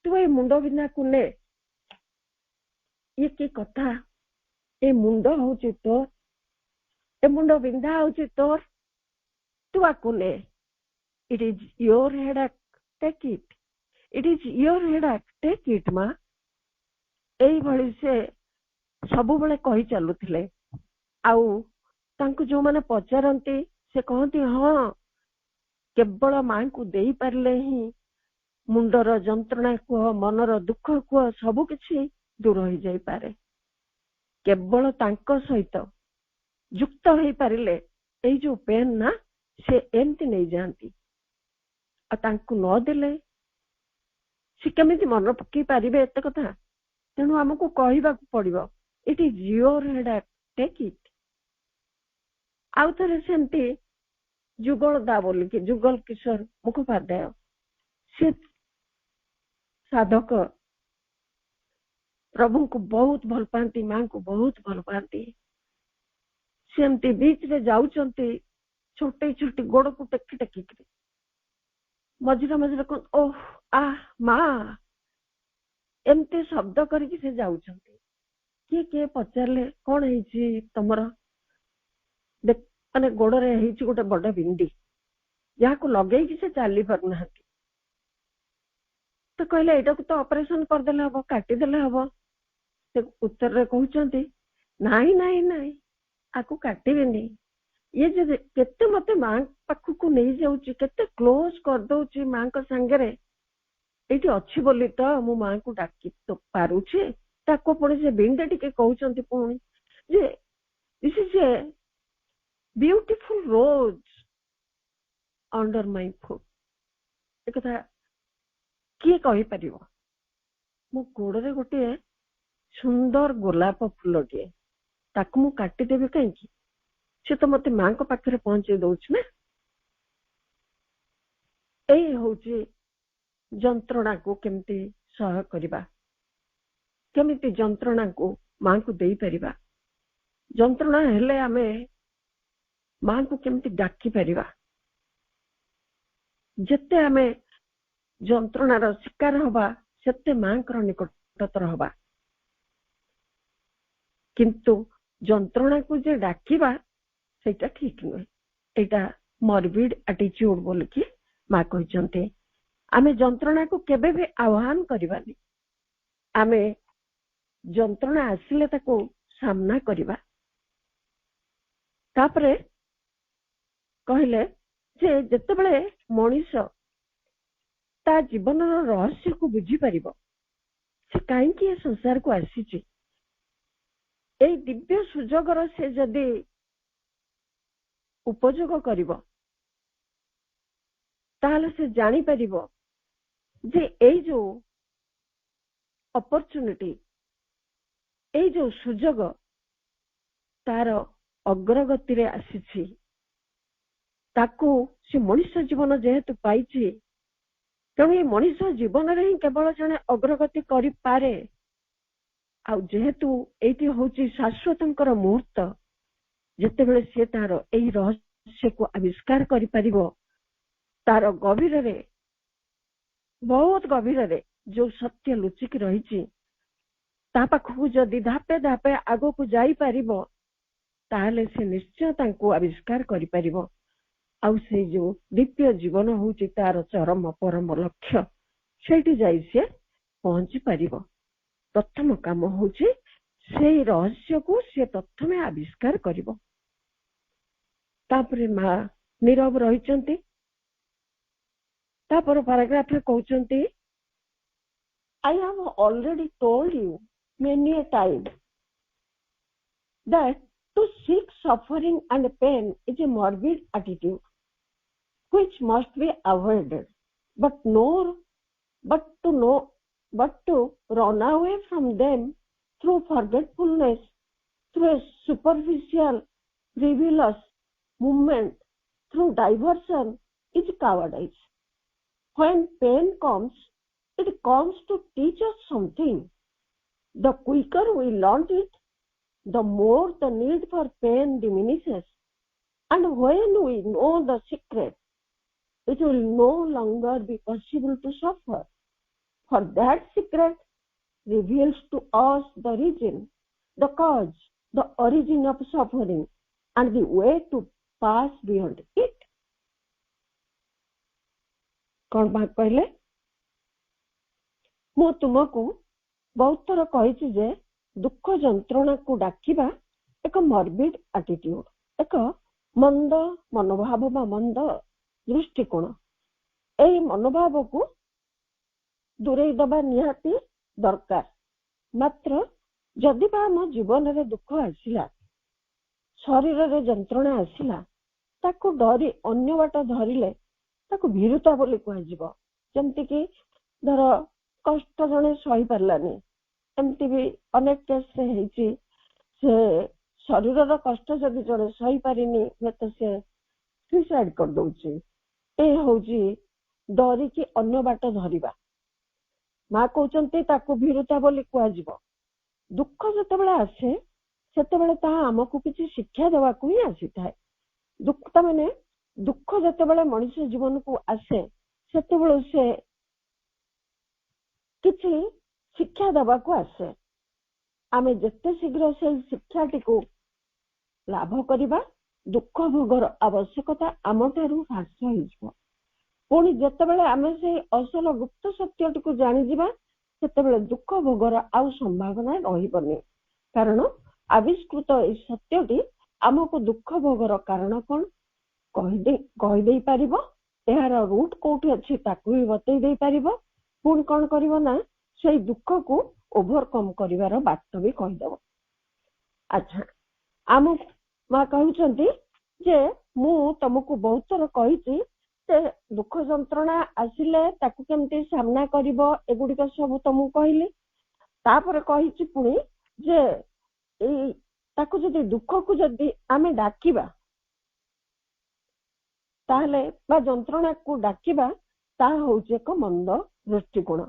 ତୁ ଏ ମୁଣ୍ଡ ବିନ୍ଧାକୁ ନେ। ଇଏ କି କଥା? ଏ ମୁଣ୍ଡ ହଉଛି ତୋର, ଏ ମୁଣ୍ଡ ବିନ୍ଧା ହଉଛି ତୋର, ତୁ ଆକୁ ନେ। It is your headache, take it. It is your headache, take it ମା। ଏଇଭଳି ସେ ସବୁବେଳେ କହି ଚାଲୁଥିଲେ। ଆଉ ତାଙ୍କୁ ଯୋଉମାନେ ପଚାରନ୍ତି, ସେ କହନ୍ତି, ହଁ, କେବଳ ମାଙ୍କୁ ଦେଇପାରିଲେ ହିଁ ମୁଣ୍ଡର ଯନ୍ତ୍ରଣା କୁହ, ମନର ଦୁଃଖ କୁହ, ସବୁ କିଛି ଦୂର ହେଇଯାଇପାରେ। କେବଳ ତାଙ୍କ ସହିତ ଯୁକ୍ତ ହେଇପାରିଲେ ଏଇ ଯୋଉ ପେନ୍ ନା, ସେ ଏମିତି ନେଇଯାଆନ୍ତି। ଆଉ ତାଙ୍କୁ ନଦେଲେ ସେ କେମିତି ମନେ ପକେଇ ପାରିବେ ଏତେ କଥା? ତେଣୁ ଆମକୁ କହିବାକୁ ପଡିବ, it is your headache, take it. ଆଉ ଥରେ ସେମିତି ଯୁଗଳ ଦା ବୋଲିକି, ଯୁଗଳ କିଶୋର ମୁଖୋପାଧ୍ୟାୟ, ସେ ସାଧକ, ପ୍ରଭୁଙ୍କୁ ବହୁତ ଭଲ ପାଆନ୍ତି, ମାଙ୍କୁ ବହୁତ ଭଲ ପାଆନ୍ତି। ସେମିତି ବିଚରେ ଯାଉଛନ୍ତି, ଛୋଟେଇ ଛୋଟି ଗୋଡକୁ ଟେକି ଟେକିକିରି, ମଝିରେ ମଝିରେ ଓହ ଆହ ମା, ଏମିତି ଶବ୍ଦ କରିକି ସେ ଯାଉଛନ୍ତି। କିଏ କିଏ ପଚାରିଲେ, କଣ ହେଇଛି ତମର? ମାନେ ଗୋଡରେ ହେଇଛି ଗୋଟେ ବଡ ବିଣ୍ଡି, ଯାହାକୁ ଲଗେଇକି ସେ ଚାଲି ପାରୁନାହାନ୍ତି। ତ କହିଲେ, ଏଇଟାକୁ ତ ଅପରେସନ କରିଦେଲେ ହବ, କାଟିଦେଲେ ହବ। ସେ ଉତ୍ତରରେ କହୁଛନ୍ତି, ନାଇଁ ନାଇଁ ନାଇଁ, ଆକୁ କାଟିବେନି। ଇଏ ଯଦି କେତେ ମତେ ମା ପାଖକୁ ନେଇଯାଉଛି, କେତେ କ୍ଲୋଜ କରିଦଉଛି ମାଙ୍କ ସାଙ୍ଗରେ, ଏଇଠି ଅଛି ବୋଲି ତ ମୁଁ ମାଙ୍କୁ ଡାକି ତ ପାରୁଛି। ତାକୁ ପୁଣି ସେ ବିଣ୍ଡା ଟିକେ କହୁଛନ୍ତି ପୁଣି ଯେ this is a beautiful rose under my foot. ଏ କଥା କିଏ କହିପାରିବ? ମୋ ଗୋଡରେ ଗୋଟିଏ ସୁନ୍ଦର ଗୋଲାପ ଫୁଲଟିଏ, ତାକୁ ମୁଁ କାଟିଦେବି କାହିଁକି? ସେ ତ ମତେ ମାଙ୍କ ପାଖରେ ପହଞ୍ଚେଇ ଦଉଛି ନା। ଏଇ ହଉଛି ଯନ୍ତ୍ରଣାକୁ କେମିତି ସହ୍ୟ କରିବା, କେମିତି ଯନ୍ତ୍ରଣାକୁ ମାଙ୍କୁ ଦେଇପାରିବା, ଯନ୍ତ୍ରଣା ହେଲେ ଆମେ ମାଙ୍କୁ କେମିତି ଡାକି ପାରିବା। ଯେତେ ଆମେ ଯନ୍ତ୍ରଣାର ଶିକାର ହବା ସେତେ ମାଙ୍କର ନିକଟତର ହବା, କିନ୍ତୁ ଯନ୍ତ୍ରଣାକୁ ଯେ ଡାକିବା ସେଇଟା ଠିକ ନୁହେଁ। ଏଇଟା ମର୍ବିଡ ଆଟିଚ୍ୟୁଡ ବୋଲିକି ମା କହିଛନ୍ତି। ଆମେ ଯନ୍ତ୍ରଣାକୁ କେବେ ବି ଆହ୍ୱାନ କରିବାନି, ଆମେ ଯନ୍ତ୍ରଣା ଆସିଲେ ତାକୁ ସାମ୍ନା କରିବା। ତାପରେ କହିଲେ ଯେ ଯେତେବେଳେ ମଣିଷ ତା ଜୀବନର ରହସ୍ୟକୁ ବୁଝିପାରିବ, ସେ କାହିଁକି ଏ ସଂସାରକୁ ଆସିଛି, ଏଇ ଦିବ୍ୟ ସୁଯୋଗର ସେ ଯଦି ଉପଯୋଗ କରିବ, ତାହେଲେ ସେ ଜାଣିପାରିବ ଯେ ଏଇ ଯୋଉ ଅପରଚୁନିଟି, ଏଇ ଯୋଉ ସୁଯୋଗ ତାର ଅଗ୍ରଗତିରେ ଆସିଛି, ତାକୁ ସେ ମଣିଷ ଜୀବନ ଯେହେତୁ ପାଇଛି, ତେଣୁ ଏ ମଣିଷ ଜୀବନରେ ହିଁ କେବଳ ଜଣେ ଅଗ୍ରଗତି କରିପାରେ। ଆଉ ଯେହେତୁ ଏଇଟି ହଉଛି ଶାଶ୍ୱତଙ୍କର ମୁହୂର୍ତ୍ତ, ଯେତେବେଳେ ସେ ତାର ଏଇ ରହସ୍ୟକୁ ଆବିଷ୍କାର କରିପାରିବ, ତାର ଗଭୀରରେ, ବହୁତ ଗଭୀରରେ ଯୋଉ ସତ୍ୟ ଲୁଚିକି ରହିଛି, ତା ପାଖକୁ ଯଦି ଧାପେ ଧାପେ ଆଗକୁ ଯାଇପାରିବ, ତାହେଲେ ସେ ନିଶ୍ଚୟ ତାଙ୍କୁ ଆବିଷ୍କାର କରିପାରିବ। ଆଉ ସେଇ ଯୋଉ ଦିବ୍ୟ ଜୀବନ ହଉଛି ତାର ଚରମ ପରମ ଲକ୍ଷ୍ୟ, ସେଇଠି ଯାଇ ସେ ପହଞ୍ଚି ପାରିବ। ପ୍ରଥମ କାମ ହଉଛି ସେଇ ରହସ୍ୟକୁ ସେ ପ୍ରଥମେ ଆବିଷ୍କାର କରିବ। ତାପରେ ମା ନୀରବ ରହିଛନ୍ତି। ତାପରେ ପାରାଗ୍ରାଫରେ କହୁଛନ୍ତି, I have already told you many a time that to seek suffering and pain is a morbid attitude which must be avoided, but to run away from them through forgetfulness, through a superficial, frivolous movement, through diversion is cowardice. When pain comes, it comes to teach us something. The quicker we learn it, the more the need for pain diminishes. And when we know the secret, it will no longer be possible to suffer. For that secret reveals to us the reason, the cause, the origin of suffering, and the way to pass beyond it. कौन बात कहले? ମୁଁ ତୁମକୁ ବହୁତ ଥର କହିଛି ଯେ ଦୁଃଖ ଯନ୍ତ୍ରଣାକୁ ଡାକିବା ଏକ ମର୍ବିଡ ଆଟିଟ୍ୟୁଡ, ଏକ ମନ୍ଦ ମନୋଭାବ ବା ମନ୍ଦ ଦୃଷ୍ଟିକୋଣ। ଏହି ମନୋଭାବକୁ ଦୂରେଇ ଦେବା ନିହାତି ଦରକାର। ମାତ୍ର ଯଦି ବା ଆମ ଜୀବନରେ ଦୁଃଖ ଆସିଲା, ଶରୀରରେ ଯନ୍ତ୍ରଣା ଆସିଲା, ତାକୁ ଡରି ଅନ୍ୟ ବାଟ ଧରିଲେ ତାକୁ ଭୀରୁତା ବୋଲି କୁହାଯିବ। ଯେମିତିକି ଧର କଷ୍ଟ ଜଣେ ସହିପାରିଲାନି, ଏମିତି ବି ଅନେକ କେସରେ ହେଇଛି। ସେ ଶରୀରର କଷ୍ଟ ଯଦି ଜଣେ ସହିପାରିନି, ହୁଏତ ସେ ସୁଇସାଇଡ କରିଦଉଛି। ଏ ହଉଛି ଡରିକି ଅନ୍ୟ ବାଟ ଧରିବା। ମା କହୁଛନ୍ତି ତାକୁ ଭୀରୁତା ବୋଲି କୁହାଯିବ। ଦୁଃଖ ଯେତେବେଳେ ଆସେ, ସେତେବେଳେ ତାହା ଆମକୁ କିଛି ଶିକ୍ଷା ଦେବାକୁ ହିଁ ଆସିଥାଏ। ତାମାନେ ଦୁଃଖ ଯେତେବେଳେ ମଣିଷ ଜୀବନକୁ ଆସେ, ସେତେବେଳେ ସେ କିଛି ଶିକ୍ଷା ଦେବାକୁ ଆସେ। ଆମେ ଯେତେ ଶୀଘ୍ର ସେଇ ଶିକ୍ଷାଟିକୁ ଲାଭ କରିବା, ଦୁଃଖ ଭୋଗର ଆବଶ୍ୟକତା ଆମଠାରୁ ହ୍ରାସ ହେଇଯିବ। ପୁଣି ଯେତେବେଳେ ଆମେ ସେଇ ଅସଲ ଗୁପ୍ତ ସତ୍ୟଟିକୁ ଜାଣିଯିବା, ସେତେବେଳେ ଦୁଃଖ ଭୋଗର ଆଉ ସମ୍ଭାବନା ରହିବନି। କାରଣ ଆବିଷ୍କୃତ ଏହି ସତ୍ୟଟି ଆମକୁ ଦୁଃଖ ଭୋଗର କାରଣ କଣ କହିଦେଇ ପାରିବ, ଏହାର ରୁଟ କୋଉଠି ଅଛି ତାକୁ ବି ବତେଇ ଦେଇପାରିବ। ପୁଣି କଣ କରିବ ନା, ସେଇ ଦୁଃଖକୁ ଓଭରକମ କରିବାର ବାଟ ବି କହିଦେବ। ଆଚ୍ଛା, ଆମ ମା କହୁଛନ୍ତି ଯେ ମୁଁ ତମକୁ ବହୁତ ଥର କହିଛି ଯେ ଦୁଃଖ ଯନ୍ତ୍ରଣା ଆସିଲେ ତାକୁ କେମିତି ସାମ୍ନା କରିବ, ଏଗୁଡିକ ସବୁ ତମକୁ କହିଲି। ତାପରେ କହିଛି ପୁଣି ଯେ ଏଇ ତାକୁ ଯଦି ଦୁଃଖକୁ ଯଦି ଆମେ ଡାକିବା ତାହେଲେ ବା ଯନ୍ତ୍ରଣାକୁ ଡାକିବା ତାହା ହଉଛି ଏକ ମନ୍ଦ ଦୃଷ୍ଟିକୋଣ।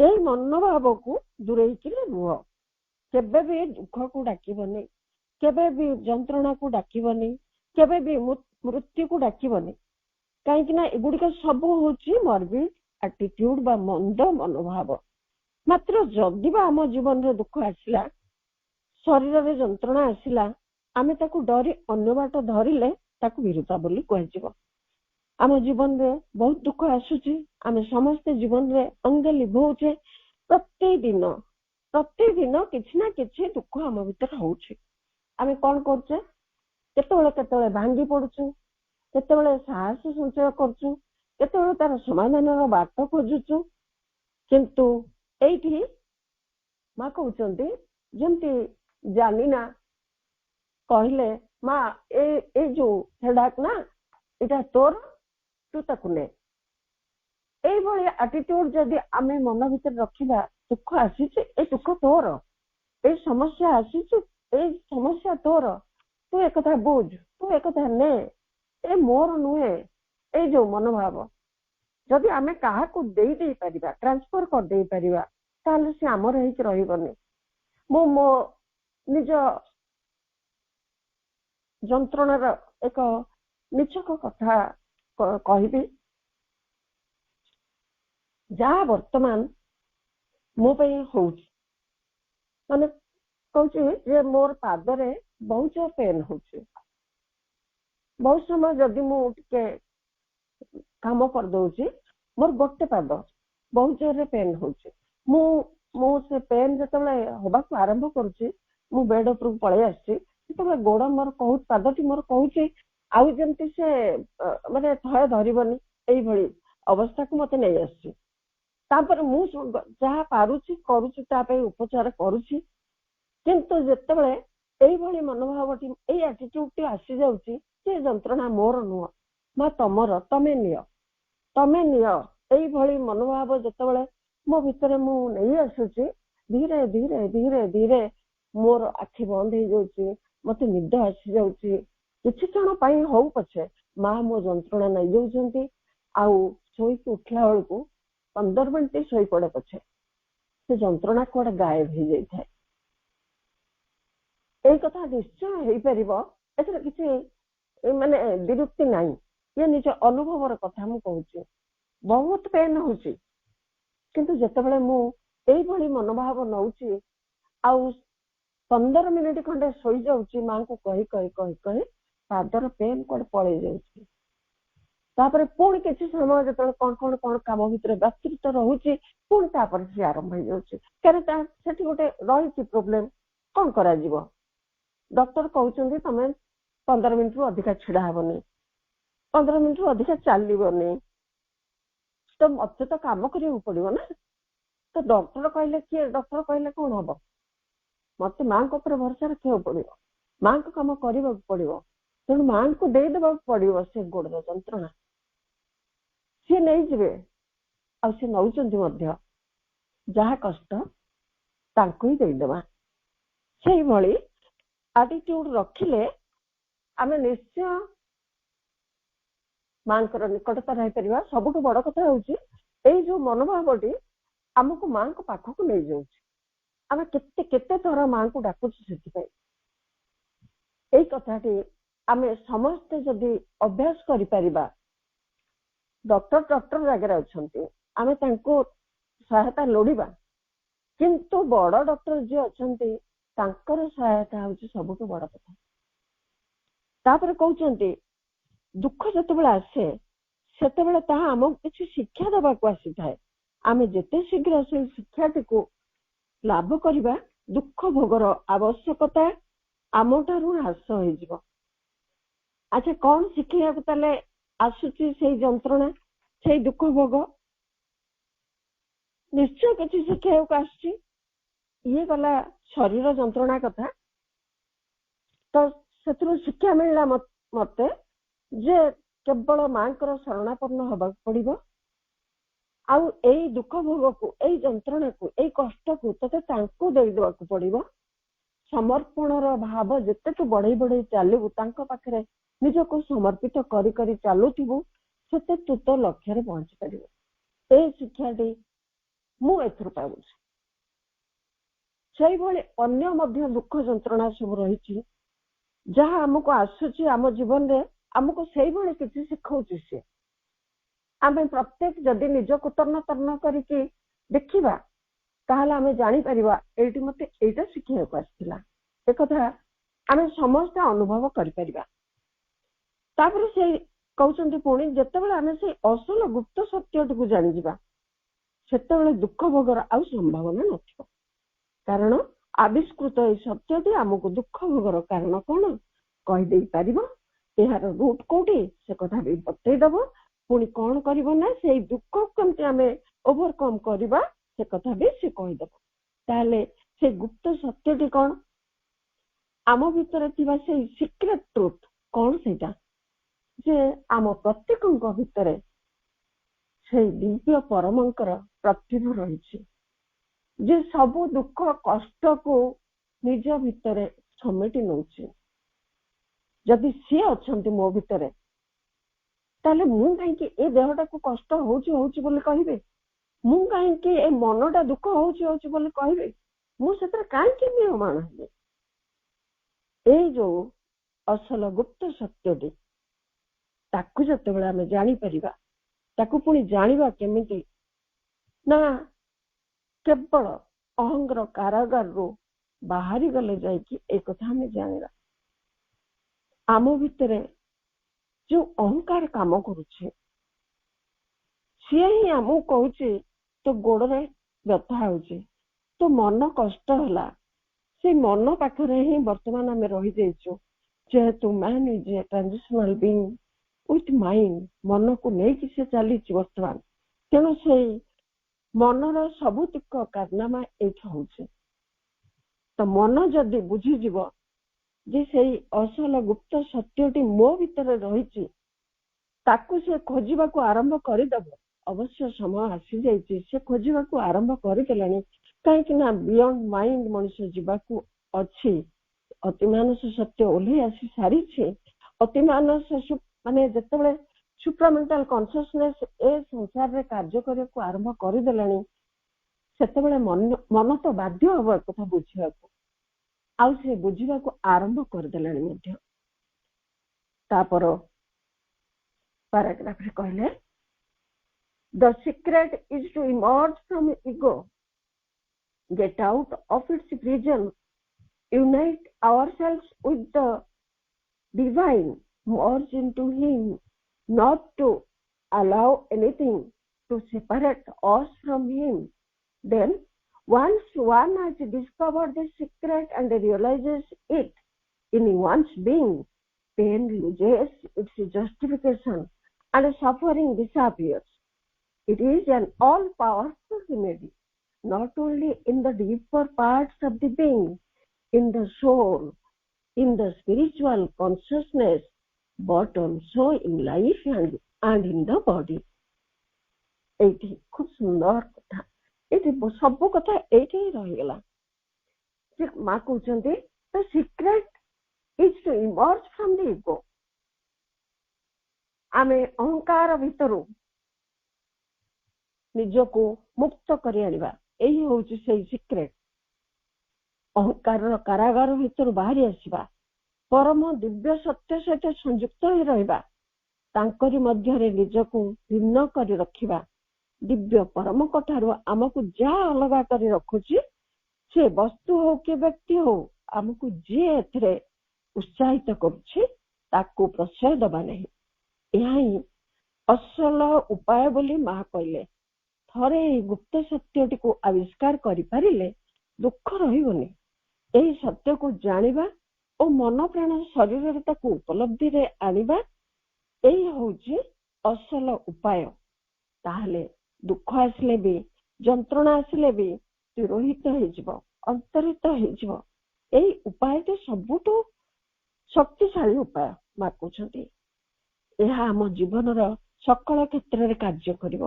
ଏଇ ମନୋଭାବକୁ ଦୂରେଇକିରି ରୁହ। କେବେ ବି ଦୁଃଖକୁ ଡାକିବନି, କେବେ ବି ଯନ୍ତ୍ରଣାକୁ ଡାକିବନି, କେବେ ବି ମୃତ୍ୟୁକୁ ଡାକିବନି। କାହିଁକି ନା ଏଗୁଡିକ ସବୁ ହଉଛି ମର୍ବିଡ୍ ଆଟିଟ୍ୟୁଡ ବା ମନ୍ଦ ମନୋଭାବ। ମାତ୍ର ଯଦି ବା ଆମ ଜୀବନରେ ଦୁଃଖ ଆସିଲା, ଶରୀରରେ ଯନ୍ତ୍ରଣା ଆସିଲା, ଆମେ ତାକୁ ଡରି ଅନ୍ୟ ବାଟ ଧରିଲେ ତାକୁ ବିରୂପା ବୋଲି କୁହାଯିବ। ଆମ ଜୀବନରେ ବହୁତ ଦୁଃଖ ଆସୁଛି, ଆମେ ସମସ୍ତେ ଜୀବନରେ ଅଙ୍ଗେ ଲିଭଉଛେ। ପ୍ରତିଦିନ କିଛି ନା କିଛି ଦୁଃଖ ଆମ ଭିତରେ ହଉଛି। ଆମେ କଣ କରୁଛେ? କେତେବେଳେ ଭାଙ୍ଗି ପଡୁଛୁ, କେତେବେଳେ ସାହସ ସଞ୍ଚୟ କରୁଛୁ, କେତେବେଳେ ତାର ସମାଧାନର ବାଟ ଖୋଜୁଛୁ। କିନ୍ତୁ ଏଇଠି ମା କହୁଛନ୍ତି, ଯେମିତି ଜାନିନା କହିଲେ, ମା ଏଇ ଯୋଉ ହେଡାକ୍ ନା, ଏଇଟା ତୋର, ତୁ ତାକୁ ନେ। এইଭଳି ଆଟିଟ୍ୟୁଡ ଯଦି ଆମେ ମନ ଭିତରେ ରଖିବା, ଦୁଃଖ ଆସିଛି, ଏଇ ଦୁଃଖ ତୋର, ଏଇ ସମସ୍ୟା ଆସିଛି, ଏଇ ସମସ୍ୟା ତୋର, ତୁ ଏକଥା ବୁଝ, ତୁ ଏକଥା ନେ, ଏ ମୋର ନୁହେଁ, ଏଇ ଯୋଉ ମନୋଭାବ ଯଦି ଆମେ କାହାକୁ ଦେଇ ପାରିବା, ଟ୍ରାନ୍ସଫର କରିଦେଇ ପାରିବା, ତାହେଲେ ସେ ଆମର ହେଇକି ରହିବନି। ମୁଁ ମୋ ନିଜ ଯନ୍ତ୍ରଣାର ଏକ ନିଛକ କଥା କହିବି। ଯାହା ବର୍ତ୍ତମାନ ମୋ ପାଇଁ ହଉଛି, ମାନେ କହୁଛି ଯେ ମୋର ପାଦରେ ବହୁତ ପେନ୍ ହଉଛି। ବହୁତ ସମୟ ଯଦି ମୁଁ ଟିକେ କାମ କରିଦଉଛି, ମୋର ଗୋଟେ ପାଦ ବହୁତ ଜୋରରେ ପେନ୍ ହଉଛି। ମୁଁ ସେ ପେନ୍ ଯେତେବେଳେ ହବାକୁ ଆରମ୍ଭ କରୁଛି, ମୁଁ ବେଡ୍ ଉପରକୁ ପଳେଇ ଆସିଛି, ସେତେବେଳେ ଗୋଡ ମୋର କହୁଛି, ପାଦଟି ମୋର କହୁଛି ଆଉ ଯେମିତି ସେ ମାନେ ଥୟ ଧରିବନି, ଏଇଭଳି ଅବସ୍ଥାକୁ ମତେ ନେଇ ଆସିଛି। ତାପରେ ମୁଁ ଯାହା ପାରୁଛି କରୁଛି, ତା ପାଇଁ ଉପଚାର କରୁଛି। କିନ୍ତୁ ଯେତେବେଳେ এইଭଳି ମନୋଭାବଟି, ଏଇ ଆଟିଟ୍ୟୁଡଟି ଆସିଯାଉଛି, ସେ ଯନ୍ତ୍ରଣା ମୋର ନୁହଁ, ମା ତମର, ତମେ ନିଅ, এইଭଳି ମନୋଭାବ ଯେତେବେଳେ ମୋ ଭିତରେ ମୁଁ ନେଇ ଆସୁଛି, ଧୀରେ ଧୀରେ ମୋର ଆଖି ବନ୍ଦ ହେଇଯାଉଛି, ମତେ ନିଦ ଆସିଯାଉଛି। କିଛି କ୍ଷଣ ପାଇଁ ହଉ ପଛେ ମା ମୋ ଯନ୍ତ୍ରଣା ନେଇଯାଉଛନ୍ତି, ଆଉ ଶୋଇକି ଉଠିଲା ବେଳକୁ 15 ମିନିଟ୍ ଶୋଇପଡେ ପଛେ, ସେ ଯନ୍ତ୍ରଣା କୁଆଡେ ଗାୟବ ହେଇଯାଇଥାଏ। ଏଇ କଥା ନିଶ୍ଚୟ ହେଇପାରିବ, ଏଥିରେ କିଛି ମାନେ ବିରକ୍ତି ନାହିଁ। ଇଏ ନିଜ ଅନୁଭବର କଥା ମୁଁ କହୁଛି। ବହୁତ ପେନ୍ ହଉଛି, କିନ୍ତୁ ଯେତେବେଳେ ମୁଁ এইଭଳି ମନୋଭାବ ନଉଛି, ଆଉ 15 ମିନିଟ୍ ଖଣ୍ଡେ ଶୋଇଯାଉଛି, ମାଙ୍କୁ କହି ପାଦର ପେନ୍ କୁଆଡେ ପଳେଇ ଯାଉଛି। ତାପରେ ପୁଣି କିଛି ସମୟ ଯେତେବେଳେ କଣ କାମ ଭିତରେ ବ୍ୟସ୍ତ ରହୁଛି, ପୁଣି ତାପରେ ସେ ଆରମ୍ଭ ହେଇଯାଉଛି। କାରଣ ସେଠି ଗୋଟେ ରହିଛି ପ୍ରୋବ୍ଲେମ, କଣ କରାଯିବ? ଡକ୍ଟର କହୁଛନ୍ତି ତମେ 15 ମିନିଟ୍ରୁ ଅଧିକା ଛିଡା ହବନି, 15 ମିନିଟ୍ରୁ ଅଧିକା ଚାଲିବନି। ତ ମତେ ତ କାମ କରିବାକୁ ପଡିବ ନା। ତ ଡକ୍ଟର କହିଲେ କଣ ହବ? ମତେ ମାଙ୍କ ଉପରେ ଭରସା ରଖିବାକୁ ପଡିବ, ମାଙ୍କ କାମ କରିବାକୁ ପଡିବ। ତେଣୁ ମାଙ୍କୁ ଦେଇଦେବାକୁ ପଡିବ ସେ ଗୋଡର ଯନ୍ତ୍ରଣା। ସିଏ ନେଇଯିବେ, ଆଉ ସେ ନଉଛନ୍ତି ମଧ୍ୟ। ଯାହା କଷ୍ଟ ତାଙ୍କୁ ହିଁ ଦେଇଦେବା। ସେଇଭଳି ଆଟିଟ୍ୟୁଡ ରଖିଲେ ଆମେ ନିଶ୍ଚୟ ମାଙ୍କର ନିକଟତା ରହିପାରିବା। ସବୁଠୁ ବଡ କଥା ହଉଛି, ଏଇ ଯୋଉ ମନୋଭାବଟି ଆମକୁ ମାଙ୍କ ପାଖକୁ ନେଇଯାଉଛି। ଆମେ କେତେ ଥର ମାଙ୍କୁ ଡାକୁଛୁ। ସେଥିପାଇଁ ଏଇ କଥାଟି ଆମେ ସମସ୍ତେ ଯଦି ଅଭ୍ୟାସ କରିପାରିବା, ଡକ୍ଟର ଜାଗାରେ ଅଛନ୍ତି, ଆମେ ତାଙ୍କୁ ସହାୟତା ଲୋଡ଼ିବା। କିନ୍ତୁ ବଡ ଡକ୍ଟର ଯିଏ ଅଛନ୍ତି, ତାଙ୍କର ସହାୟତା ହଉଛି ସବୁଠୁ ବଡ କଥା। ତାପରେ କହୁଛନ୍ତି, ଦୁଃଖ ଯେତେବେଳେ ଆସେ, ସେତେବେଳେ ତାହା ଆମକୁ କିଛି ଶିକ୍ଷା ଦେବାକୁ ଆସିଥାଏ। ଆମେ ଯେତେ ଶୀଘ୍ର ସେଇ ଶିକ୍ଷାଟିକୁ ଲାଭ କରିବା, ଦୁଃଖ ଭୋଗର ଆବଶ୍ୟକତା ଆମଠାରୁ ହ୍ରାସ ହେଇଯିବ। ଆଚ୍ଛା, କଣ ଶିଖେଇବାକୁ ତାହେଲେ ଆସୁଛି ସେଇ ଯନ୍ତ୍ରଣା, ସେଇ ଦୁଃଖ ଭୋଗ? ନିଶ୍ଚୟ କିଛି ଶିଖେଇବାକୁ ଆସୁଛି। ଇଏ ଗଲା ଶରୀର ଯନ୍ତ୍ରଣା କଥା। ତ ସେଥିରୁ ଶିକ୍ଷା ମିଳିଲା ମତେ ଯେ କେବଳ ମାଙ୍କର ଶରଣାପନ୍ନ ହବାକୁ ପଡିବ। ଆଉ ଏଇ ଦୁଃଖ ଭୋଗକୁ, ଏଇ ଯନ୍ତ୍ରଣାକୁ, ଏଇ କଷ୍ଟକୁ ତତେ ତାଙ୍କୁ ଦେଇଦେବାକୁ ପଡିବ। ସମର୍ପଣର ଭାବ ଯେତେ ତୁ ବଢେଇ ବଢେଇ ଚାଲିବୁ, ତାଙ୍କ ପାଖରେ ନିଜକୁ ସମର୍ପିତ କରି କରି ଚାଲୁଥିବୁ, ସେତେ ତୁ ତୋ ଲକ୍ଷ୍ୟରେ ପହଞ୍ଚି ପାରିବୁ। ଏଇ ଶିକ୍ଷାଟି ମୁଁ ଏଥିରୁ ପାଉଛି। ସେଇଭଳି ଅନ୍ୟ ମଧ୍ୟ ଦୁଃଖ ଯନ୍ତ୍ରଣା ସବୁ ରହିଛି, ଯାହା ଆମକୁ ଆସୁଛି ଆମ ଜୀବନରେ, ଆମକୁ ସେଇଭଳି କିଛି ଶିଖଉଛି ସେ। ଆମେ ପ୍ରତ୍ୟେକ ଯଦି ନିଜକୁ ତନ୍ନ କରିକି ଦେଖିବା, ତାହେଲେ ଆମେ ଜାଣିପାରିବା ଏଇଠି ମତେ ଏଇଟା ଶିଖିବାକୁ ଆସିଥିଲା। ଏକଥା ଆମେ ସମସ୍ତେ ଅନୁଭବ କରିପାରିବା। ତାପରେ ସେ କହୁଛନ୍ତି ପୁଣି ଯେତେବେଳେ ଆମେ ସେଇ ଅସଲ ଗୁପ୍ତ ସତ୍ୟଟିକୁ ଜାଣିଯିବା, ସେତେବେଳେ ଦୁଃଖ ଭୋଗର ଆଉ ସମ୍ଭାବନା ନଥିବ। କାରଣ ଆବିଷ୍କୃତ ଏଇ ସତ୍ୟଟି ଆମକୁ ଦୁଃଖ ଭୋଗର କାରଣ କଣ କହିଦେଇ ପାରିବ, ଏହାର ରୁଟ୍ କୋଉଠି ସେ କଥା ବି ବତେଇଦବ। ପୁଣି କଣ କରିବ ନା ସେଇ ଦୁଃଖକୁ କେମିତି ଆମେ ଓଭରକମ୍ କରିବା ସେ କଥା ବି ସେ କହିଦବ। ତାହେଲେ ସେଇ ଗୁପ୍ତ ସତ୍ୟଟି କଣ? ଆମ ଭିତରେ ଥିବା ସେଇ ସିକ୍ରେଟ ଟ୍ରୁଥ କଣ? ସେଇଟା ଯେ ଆମ ପ୍ରତ୍ୟେକଙ୍କ ଭିତରେ ସେଇ ଦିବ୍ୟ ପରମଙ୍କର ପ୍ରତିଭା ରହିଛି, ଯେ ସବୁ ଦୁଃଖ କଷ୍ଟକୁ ନିଜ ଭିତରେ ସमेଟି ନଉଛି। ଯଦି ସିଏ ଅଛନ୍ତି ମୋ ଭିତରେ, ତାହେଲେ ମୁଁ କାହିଁକି ଏ ଦେହଟାକୁ କଷ୍ଟ ହଉଛି ବୋଲି କହିବି? ମୁଁ କାହିଁକି ଏ ମନଟା ଦୁଃଖ ହଉଛି ବୋଲି କହିବି? ମୁଁ ସେଥିରେ କାହିଁକି ନିୟମାନ ହେବି? ଏଇ ଯୋଉ ଅସଲ ଗୁପ୍ତ ସତ୍ୟଟି, ତାକୁ ଯେତେବେଳେ ଆମେ ଜାଣିପାରିବା, ତାକୁ ପୁଣି ଜାଣିବା କେମିତି ନା କେବଳ ଅହଂର କାରାଗାରରୁ ବାହାରି ଗଲେ ଯାଇକି ଏ କଥା ଆମେ ଜାଣିବା। ଆମ ଭିତରେ ଯୋଉ ଅହଂକାର କାମ କରୁଛି, ସିଏ ହିଁ ଆମକୁ କହୁଛି ତୋ ଗୋଡରେ ବ୍ୟଥା ହଉଛି, ତୋ ମନ କଷ୍ଟ ହେଲା। ସେଇ ମନ ପାଖରେ ହିଁ ବର୍ତ୍ତମାନ ଆମେ ରହିଯାଇଛୁ। ଯେହେତୁ man is a transitional being with mind, ମନକୁ ନେଇକି ସେ ଚାଲିଛି ବର୍ତ୍ତମାନ। ତେଣୁ ସେଇ ମନର ସବୁତିକ କାରନାମା ଏଇଠି ହଉଛି। ତ ମନ ଯଦି ବୁଝିଯିବ ଯେ ସେଇ ଅସଲ ଗୁପ୍ତ ସତ୍ୟଟି ମୋ ଭିତରେ ରହିଛି, ତାକୁ ସେ ଖୋଜିବାକୁ ଆରମ୍ଭ କରିଦେବ। ଅବଶ୍ୟ ସମୟ ଆସିଯାଇଛି, ସେ ଖୋଜିବାକୁ ଆରମ୍ଭ କରିଦେଲାଣି। କାହିଁକି ନା ବିୟଣ୍ଡ ମାଇଣ୍ଡ ମଣିଷ ଯିବାକୁ ଅଛି। ଅତିମାନସ ସତ୍ୟ ଓହ୍ଲେଇ ଆସି ସାରିଛି। ଅତିମାନସ ମାନେ ଯେତେବେଳେ ସୁପ୍ରାମେଣ୍ଟାଲ କନସିୟସନେସ ଏ ସଂସାରରେ କାର୍ଯ୍ୟ କରିବାକୁ ଆରମ୍ଭ କରିଦେଲାଣି, ସେତେବେଳେ ମନ ତ ବାଧ୍ୟ ହବ କଥା ବୁଝିବାକୁ, ଆଉ ସେ ବୁଝିବାକୁ ଆରମ୍ଭ କରିଦେଲାଣି ମଧ୍ୟ। ତାପର ପାରାଗ୍ରାଫରେ କହିଲେ, the secret is to emerge from ego, get out of its prison, unite ourselves with the divine, merge into him, not to allow anything to separate us from him. Then once one has discovered the secret and realizes it in one's being, pain loses its justification and suffering disappears. It is an all-powerful remedy, not only in the deeper parts of the being, in the soul, in the spiritual consciousness, but also in life and in the body. ଏଇଠି ଖୁବ ସୁନ୍ଦର କଥା, ଏଇଠି ସବୁ କଥା ଏଇଠି ହିଁ ରହିଗଲା। ସେ ମା କହୁଛନ୍ତି the secret is to emerge from the ego. ଆମେ ଅହଙ୍କାର ଭିତରୁ ନିଜକୁ ମୁକ୍ତ କରି ଆଣିବା, ଏହି ହଉଛି ସେଇ ସିକ୍ରେଟ। ଅହଙ୍କାରର କାରାଗାର ଭିତରୁ ବାହାରି ଆସିବା, ପରମ ଦିବ୍ୟ ସତ୍ୟ ସହିତ ସଂଯୁକ୍ତ ହୋଇ ରହିବା, ତାଙ୍କରି ମଧ୍ୟରେ ନିଜକୁ ଭିନ୍ନ କରି ରଖିବା। ଦିବ୍ୟ ପରମଙ୍କ ଠାରୁ ଆମକୁ ଯାହା ଅଲଗା କରି ରଖୁଛି, ସେ ବସ୍ତୁ ହଉ କି ବ୍ୟକ୍ତି ହଉ, ଆମକୁ ଯିଏ ଏଥିରେ ଉତ୍ସାହିତ କରୁଛି ତାକୁ ପ୍ରଶ୍ରୟ ଦେବା ନାହିଁ। ଏହା ହିଁ ଅସଲ ଉପାୟ ବୋଲି ମା କହିଲେ। ଥରେ ଏହି ଗୁପ୍ତ ସତ୍ୟଟିକୁ ଆବିଷ୍କାର କରିପାରିଲେ ଦୁଃଖ ରହିବନି। ଏହି ସତ୍ୟକୁ ଜାଣିବା ଓ ମନ ପ୍ରାଣ ଶରୀରରେ ତାକୁ ଉପଲବ୍ଧିରେ ଆଣିବା, ଏହି ହଉଛି ଅସଲ ଉପାୟ। ତାହେଲେ ଦୁଃଖ ଆସିଲେ ବି, ଯନ୍ତ୍ରଣା ଆସିଲେ ବି ତିରୋହିତ ହେଇଯିବ, ଅନ୍ତରିତ ହେଇଯିବ। ଏହି ଉପାୟଟି ସବୁଠୁ ଶକ୍ତିଶାଳୀ ଉପାୟ ମା କହୁଛନ୍ତି। ଏହା ଆମ ଜୀବନର ସକଳ କ୍ଷେତ୍ରରେ କାର୍ଯ୍ୟ କରିବ।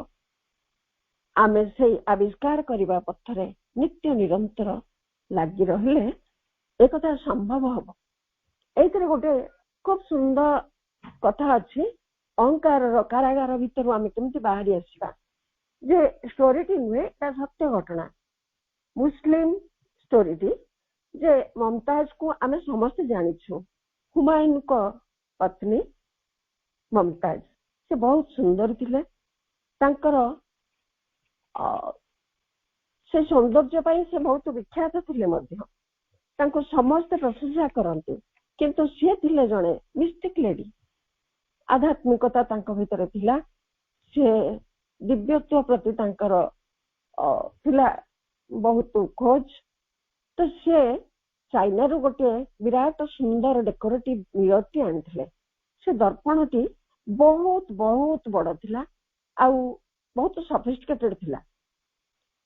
ଆମେ ସେଇ ଆବିଷ୍କାର କରିବା ପଥରେ ନିତ୍ୟ ନିରନ୍ତର ଲାଗି ରହିଲେ एकथा संभव हम एइथिरे गोटे खूब सुंदर कथा अच्छी अहंकार कारागार भितर आम केमती बाहरी आसवा जे स्टोरीटी नुहे सत्य घटना मुस्लिम स्टोरीटी जे मुमताज को आम समस्त जानिछु हुमायूं को पत्नी मुमताज से बहुत सुंदर थिले तांकर से सौंदर्य पाई से बहुत विख्यात थिले मध्य तांको समस्त प्रशंसा करते किंतु सी थिले जणे मिस्टिक लेडी आध्यात्मिकता तांको भितर थिला से दिव्यत्व प्रति तांकर थिला बहुत खोज तो सी चाइना रु गोटे विराट सुंदर डेकोरेटिव मिररटी आनिथिले से दर्पणटी बहुत बहुत बड़ थिला आउ बहुत सफिस्टिकेटेड थिला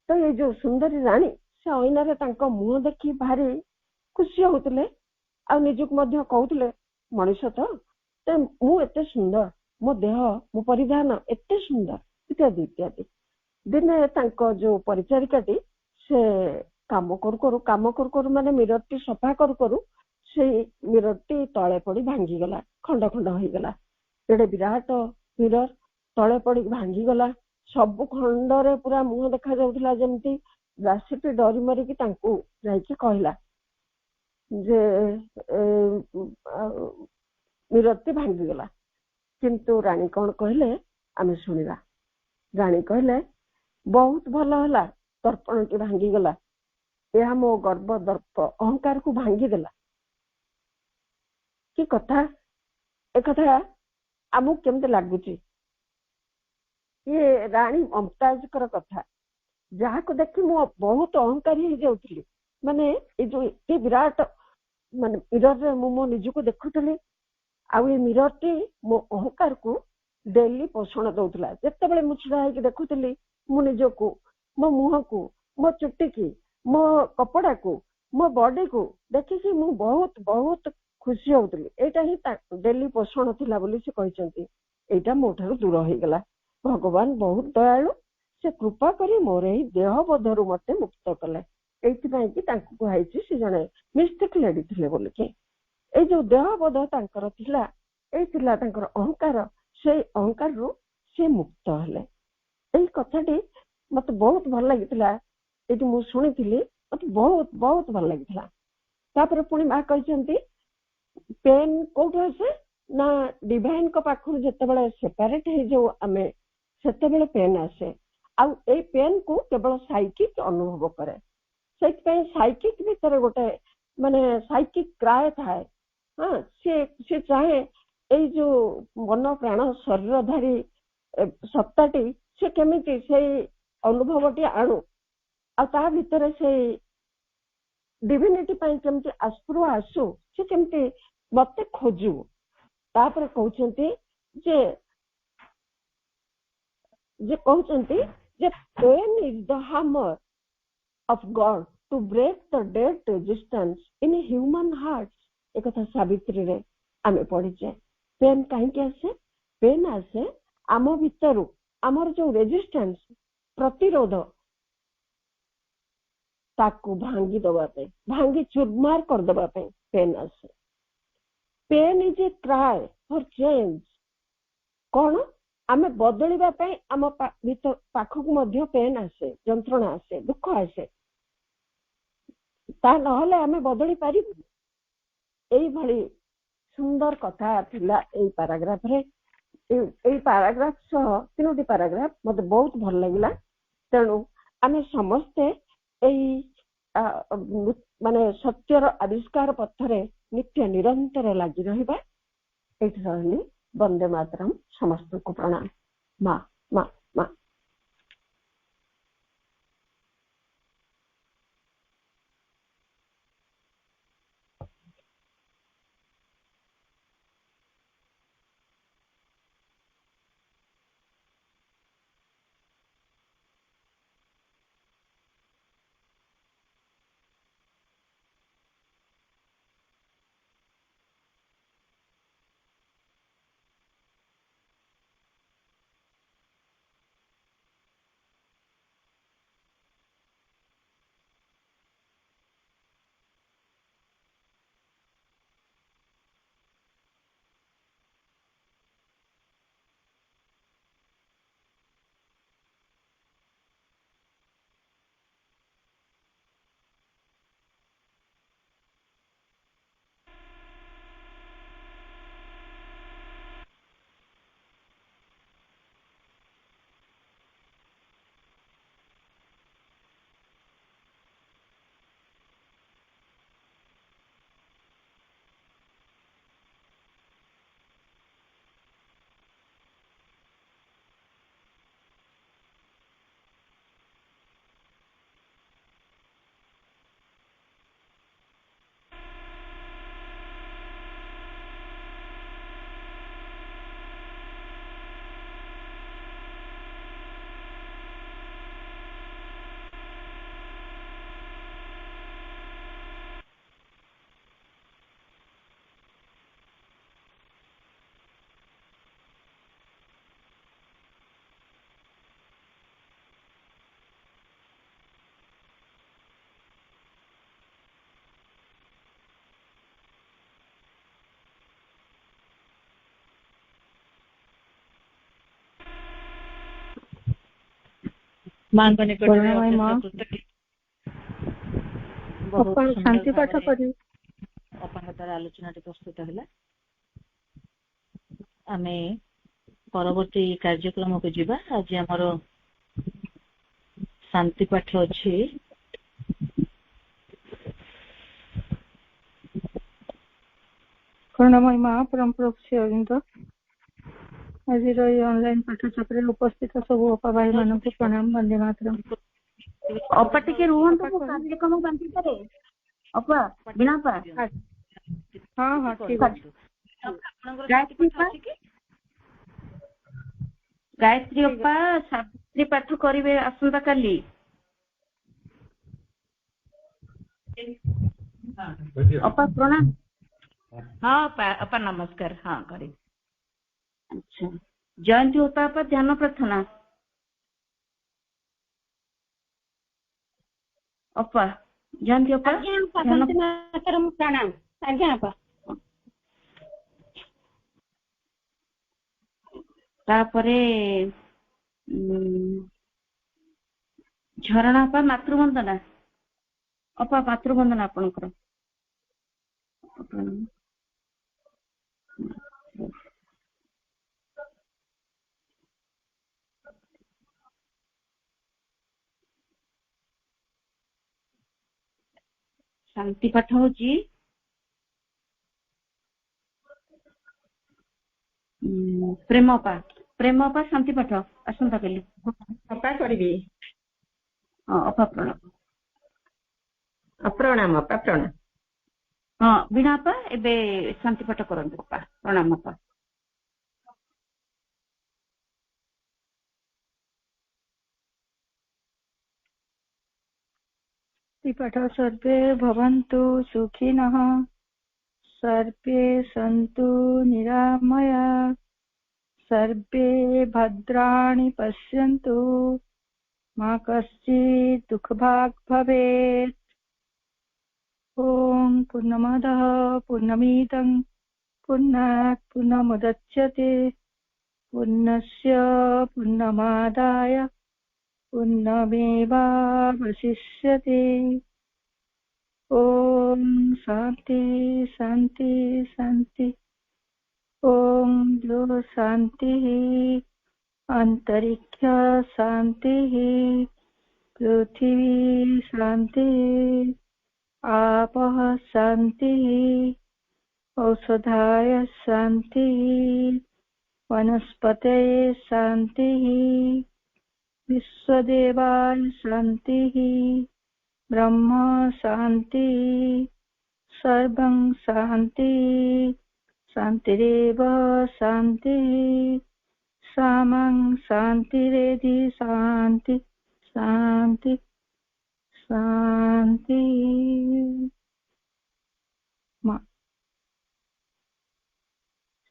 तो ये जो सुंदरी रानी से ऐनारे तांको मुह देखि भारी खुशी होउतले आ निजुक मध्य कहउतले मनुष्य तो मु एते सुंदर मो देह मो परिधान एते सुंदर इत्यादि इत्यादि दिने तांको जो परिचारिकाटी से काम करू माने मिररटी सफा करू से मिररटी तले पड़ी भांगी गला खंड खंड हो गला एडे विराट मिरर तले पड़ी भांगी गला सब खंडरे पूरा मुह देखा जाउथला जेमती राशिटी डरी मरिकी तांको जाइकी कहला जे मिररटी भांगी गला किंतु रानी कौन कहले आमे सुनिला रानी कहले बहुत भल हला दर्पणटी भांगी गला यह मो गर्व दर्प अहंकार को भांगी देला कि कथा एक कथा आमु केमते लागुची ये रानी मुमताज कर कथा जहाँ को देखी मु बहुत अहंकारी हो जाउथली माने ए जो ए विराट माने मिरर रे मो निज को देखुथली आ ये मिरर टी मो अहंकार को डेली पोषण दउथला जत्ते बेले मु छिड़ा हे देखुथली मु निज को मो मुह को मो चुट्टी की मो कपड़ा को मो बॉडी को देखिकी मु बहुत बहुत खुशी होउतली एटा ही डेली पोषण थिला बोली से कहचंती एटा मोठारु दूर हो गला भगवान बहुत दयालु से कृपा करी मोर एही देह बोधरु मते मुक्त कले एथि पई कि तांको कहैछि से जणे मिस्टिक लेडी थिले बोली के ए जो देह बोध तांकर थिला ए थिला तांकर अहंकार से अहंकार रु से मुक्त हले एही कथाटी मते बहुत भल लागितला एटी मु सुनिथिली मते बहुत बहुत भल लागितला तापर पुणी मा कहचंती पेन कोठो आसे ना डिवाइन को पाखरु जत्तेबेले सेपरेट हे जो आमे सेतेबेले पेन आसे आ ए पेन को केवल साइकिक अनुभव करे से साइकिक भीतर गोटे माने साइकिक क्राय थाए हाँ से चाहे ए जो मन प्राण शरीरधारी सत्ताटी से केमिति से अनुभवटी आणु आ ता भीतर से डिविनिटी पई केमति आस्पुर आसु से केमति मते खोजु तापर कहउचंती जे जे कहउचंती जे pain is the hammer of God to break the dead resistance in human hearts एक कथा सावित्री रे आमे पढिचे पेन काहे के आसे पेन आसे आम भीतर आमर जो रेजिस्टेंस प्रतिरोध ताकू भांगी दबा पे भांगी चुरमार कर दबा पे पेन आसे pain is a cry for change कौन आमे बदलिबा पे आम भीतर पाखकु मध्य पेन आसे जंत्रणा आसे दुख आसे ता नहले आमे बदली पारिबु एई भली सुंदर कथा थिला एई पैराग्राफ रे एई पैराग्राफ सह तीनोटी पैराग्राफ मते बहुत भल लागिला तेणु आमे समस्ते माने सत्यर आविष्कार पथरे नित्य निरंतर लगी रहिबा एठी रहली वंदे मातरम समस्त को प्रणाम मा मा मा ମାଙ୍କ ନିକଟରେ କରୁଣାମୟୀ ମା ବହୁତ ଅପା ସୁନ୍ଦର ଶାନ୍ତି ପାଠ ଭାବରେ କରିବି। ଅପାଙ୍କ ଦ୍ୱାରା ଆଲୋଚନାଟି ପ୍ରସ୍ତୁତ ହେଲା। ଆମେ ପରବର୍ତ୍ତୀ କାର୍ଯ୍ୟକ୍ରମକୁ ଯିବା। ଆଜି ଆମର ଶାନ୍ତି ପାଠ ଅଛି। କରୁଣାମୟୀ ମା ପରମ ପ୍ରଭୁ ଶ୍ରୀ ଅରବିନ୍ଦ ଆଜିର ଏହି ଅନଲାଇନ ପାଠଚକ୍ରରେ ଉପସ୍ଥିତ ସବୁ ଅପା ଭାଇ ମାନଙ୍କୁ ପ୍ରଣାମ, ବନ୍ଦେ ମାତରମ୍। ଅପା ଟିକେ ରୁହନ୍ତୁ, ମୁଁ କାର୍ଯ୍ୟକ୍ରମ ବାଣ୍ଟି ପାରେ। ଅପା ବିନା ଅପା ହଁ ହଁ ଠିକ ଅଛି। ଆପଣଙ୍କର ଶାନ୍ତି ପାଠ ଅଛି କି? ଗାୟତ୍ରୀ ଅପା ସାବିତ୍ରୀ ପାଠ କରିବେ ଆସନ୍ତା କାଲି। ଅପା ପ୍ରଣାମ। ହଁ ଅପା ନମସ୍କାର। ହଁ କରିବି। ଆଚ୍ଛା ଜୟନ୍ତୀ ଅପା ଧ୍ୟାନ ପ୍ରାର୍ଥନା। ଅପା ଜୟନ୍ତୀ ଅପା ପ୍ରଣାମ। ଆଜ୍ଞା ଅପା। ତାପରେ ଝରଣା ଅପା ମାତୃବନ୍ଦନା। ଅପା ମାତୃବନ୍ଦନା ଆପଣଙ୍କର। ଶାନ୍ତି ପାଠ ହଉଛି ପ୍ରେମ ଅପା ଶାନ୍ତି ପାଠ ଆସନ୍ତା କାଲି। ଅପା କରିବି। ହଁ ଅପା ପ୍ରଣାମ। ପ୍ରଣାମ ଅପା ପ୍ରଣାମ। ହଁ ବୀଣା ଅପା ଏବେ ଶାନ୍ତି ପାଠ କରନ୍ତୁ। ଅପା ପ୍ରଣାମ ଅପା। ପାଠ ସର୍ବେ ଭବନ୍ତୁ ସୁଖିନଃ, ସର୍ବେ ସନ୍ତୁ ନିରାମୟା, ସର୍ବେ ଭଦ୍ରାଣି ପଶ୍ୟନ୍ତୁ, ମା କଶ୍ଚିत् ଦୁଃଖଭାଗ୍ ଭବେत्। ॐ पूर्णमदः पूर्णमिदं पूर्णात् पूर्णमुदच्यते पूर्णस्य पूर्णमादाय पूर्णमेवावशिष्यते। ॐ शान्ति शान्ति शान्ति। ॐ द्यो शान्तिः, अन्तरिक्ष शान्तिः, पृथिवी शान्तिः, आपः शान्तिः, औषधाय शान्तिः, वनस्पतये शान्तिः, विश्वदेवाय शान्तिः, ब्रह्म शान्तिः, सर्वं शान्तिः, शान्तिरेव शान्तिः, सामं शान्तिरेधि शान्ति शान्ति शान्ति।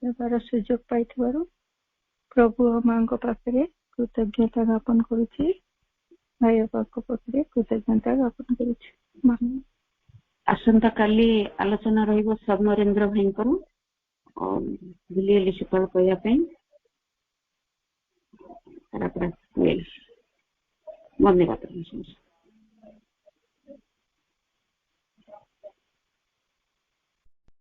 ସେବାର ସୁଯୋଗ ପାଇଥିବାରୁ ପ୍ରଭୁ ଓ ମାଙ୍କ ପାଖରେ କୃତଜ୍ଞତା ଜ୍ଞାପନ କରୁଛି, ଭାଇ ବାପାଙ୍କ ପାଖରେ କୃତଜ୍ଞତା ଜ୍ଞାପନ କରୁଛି। ଆସନ୍ତା କାଲି ଆଲୋଚନା ରହିବ ସୌମ୍ୟରେନ୍ଦ୍ର ଭାଇଙ୍କର ବୁଲିଗଲି ସକାଳ କହିବା ପାଇଁ। ଧନ୍ୟବାଦ।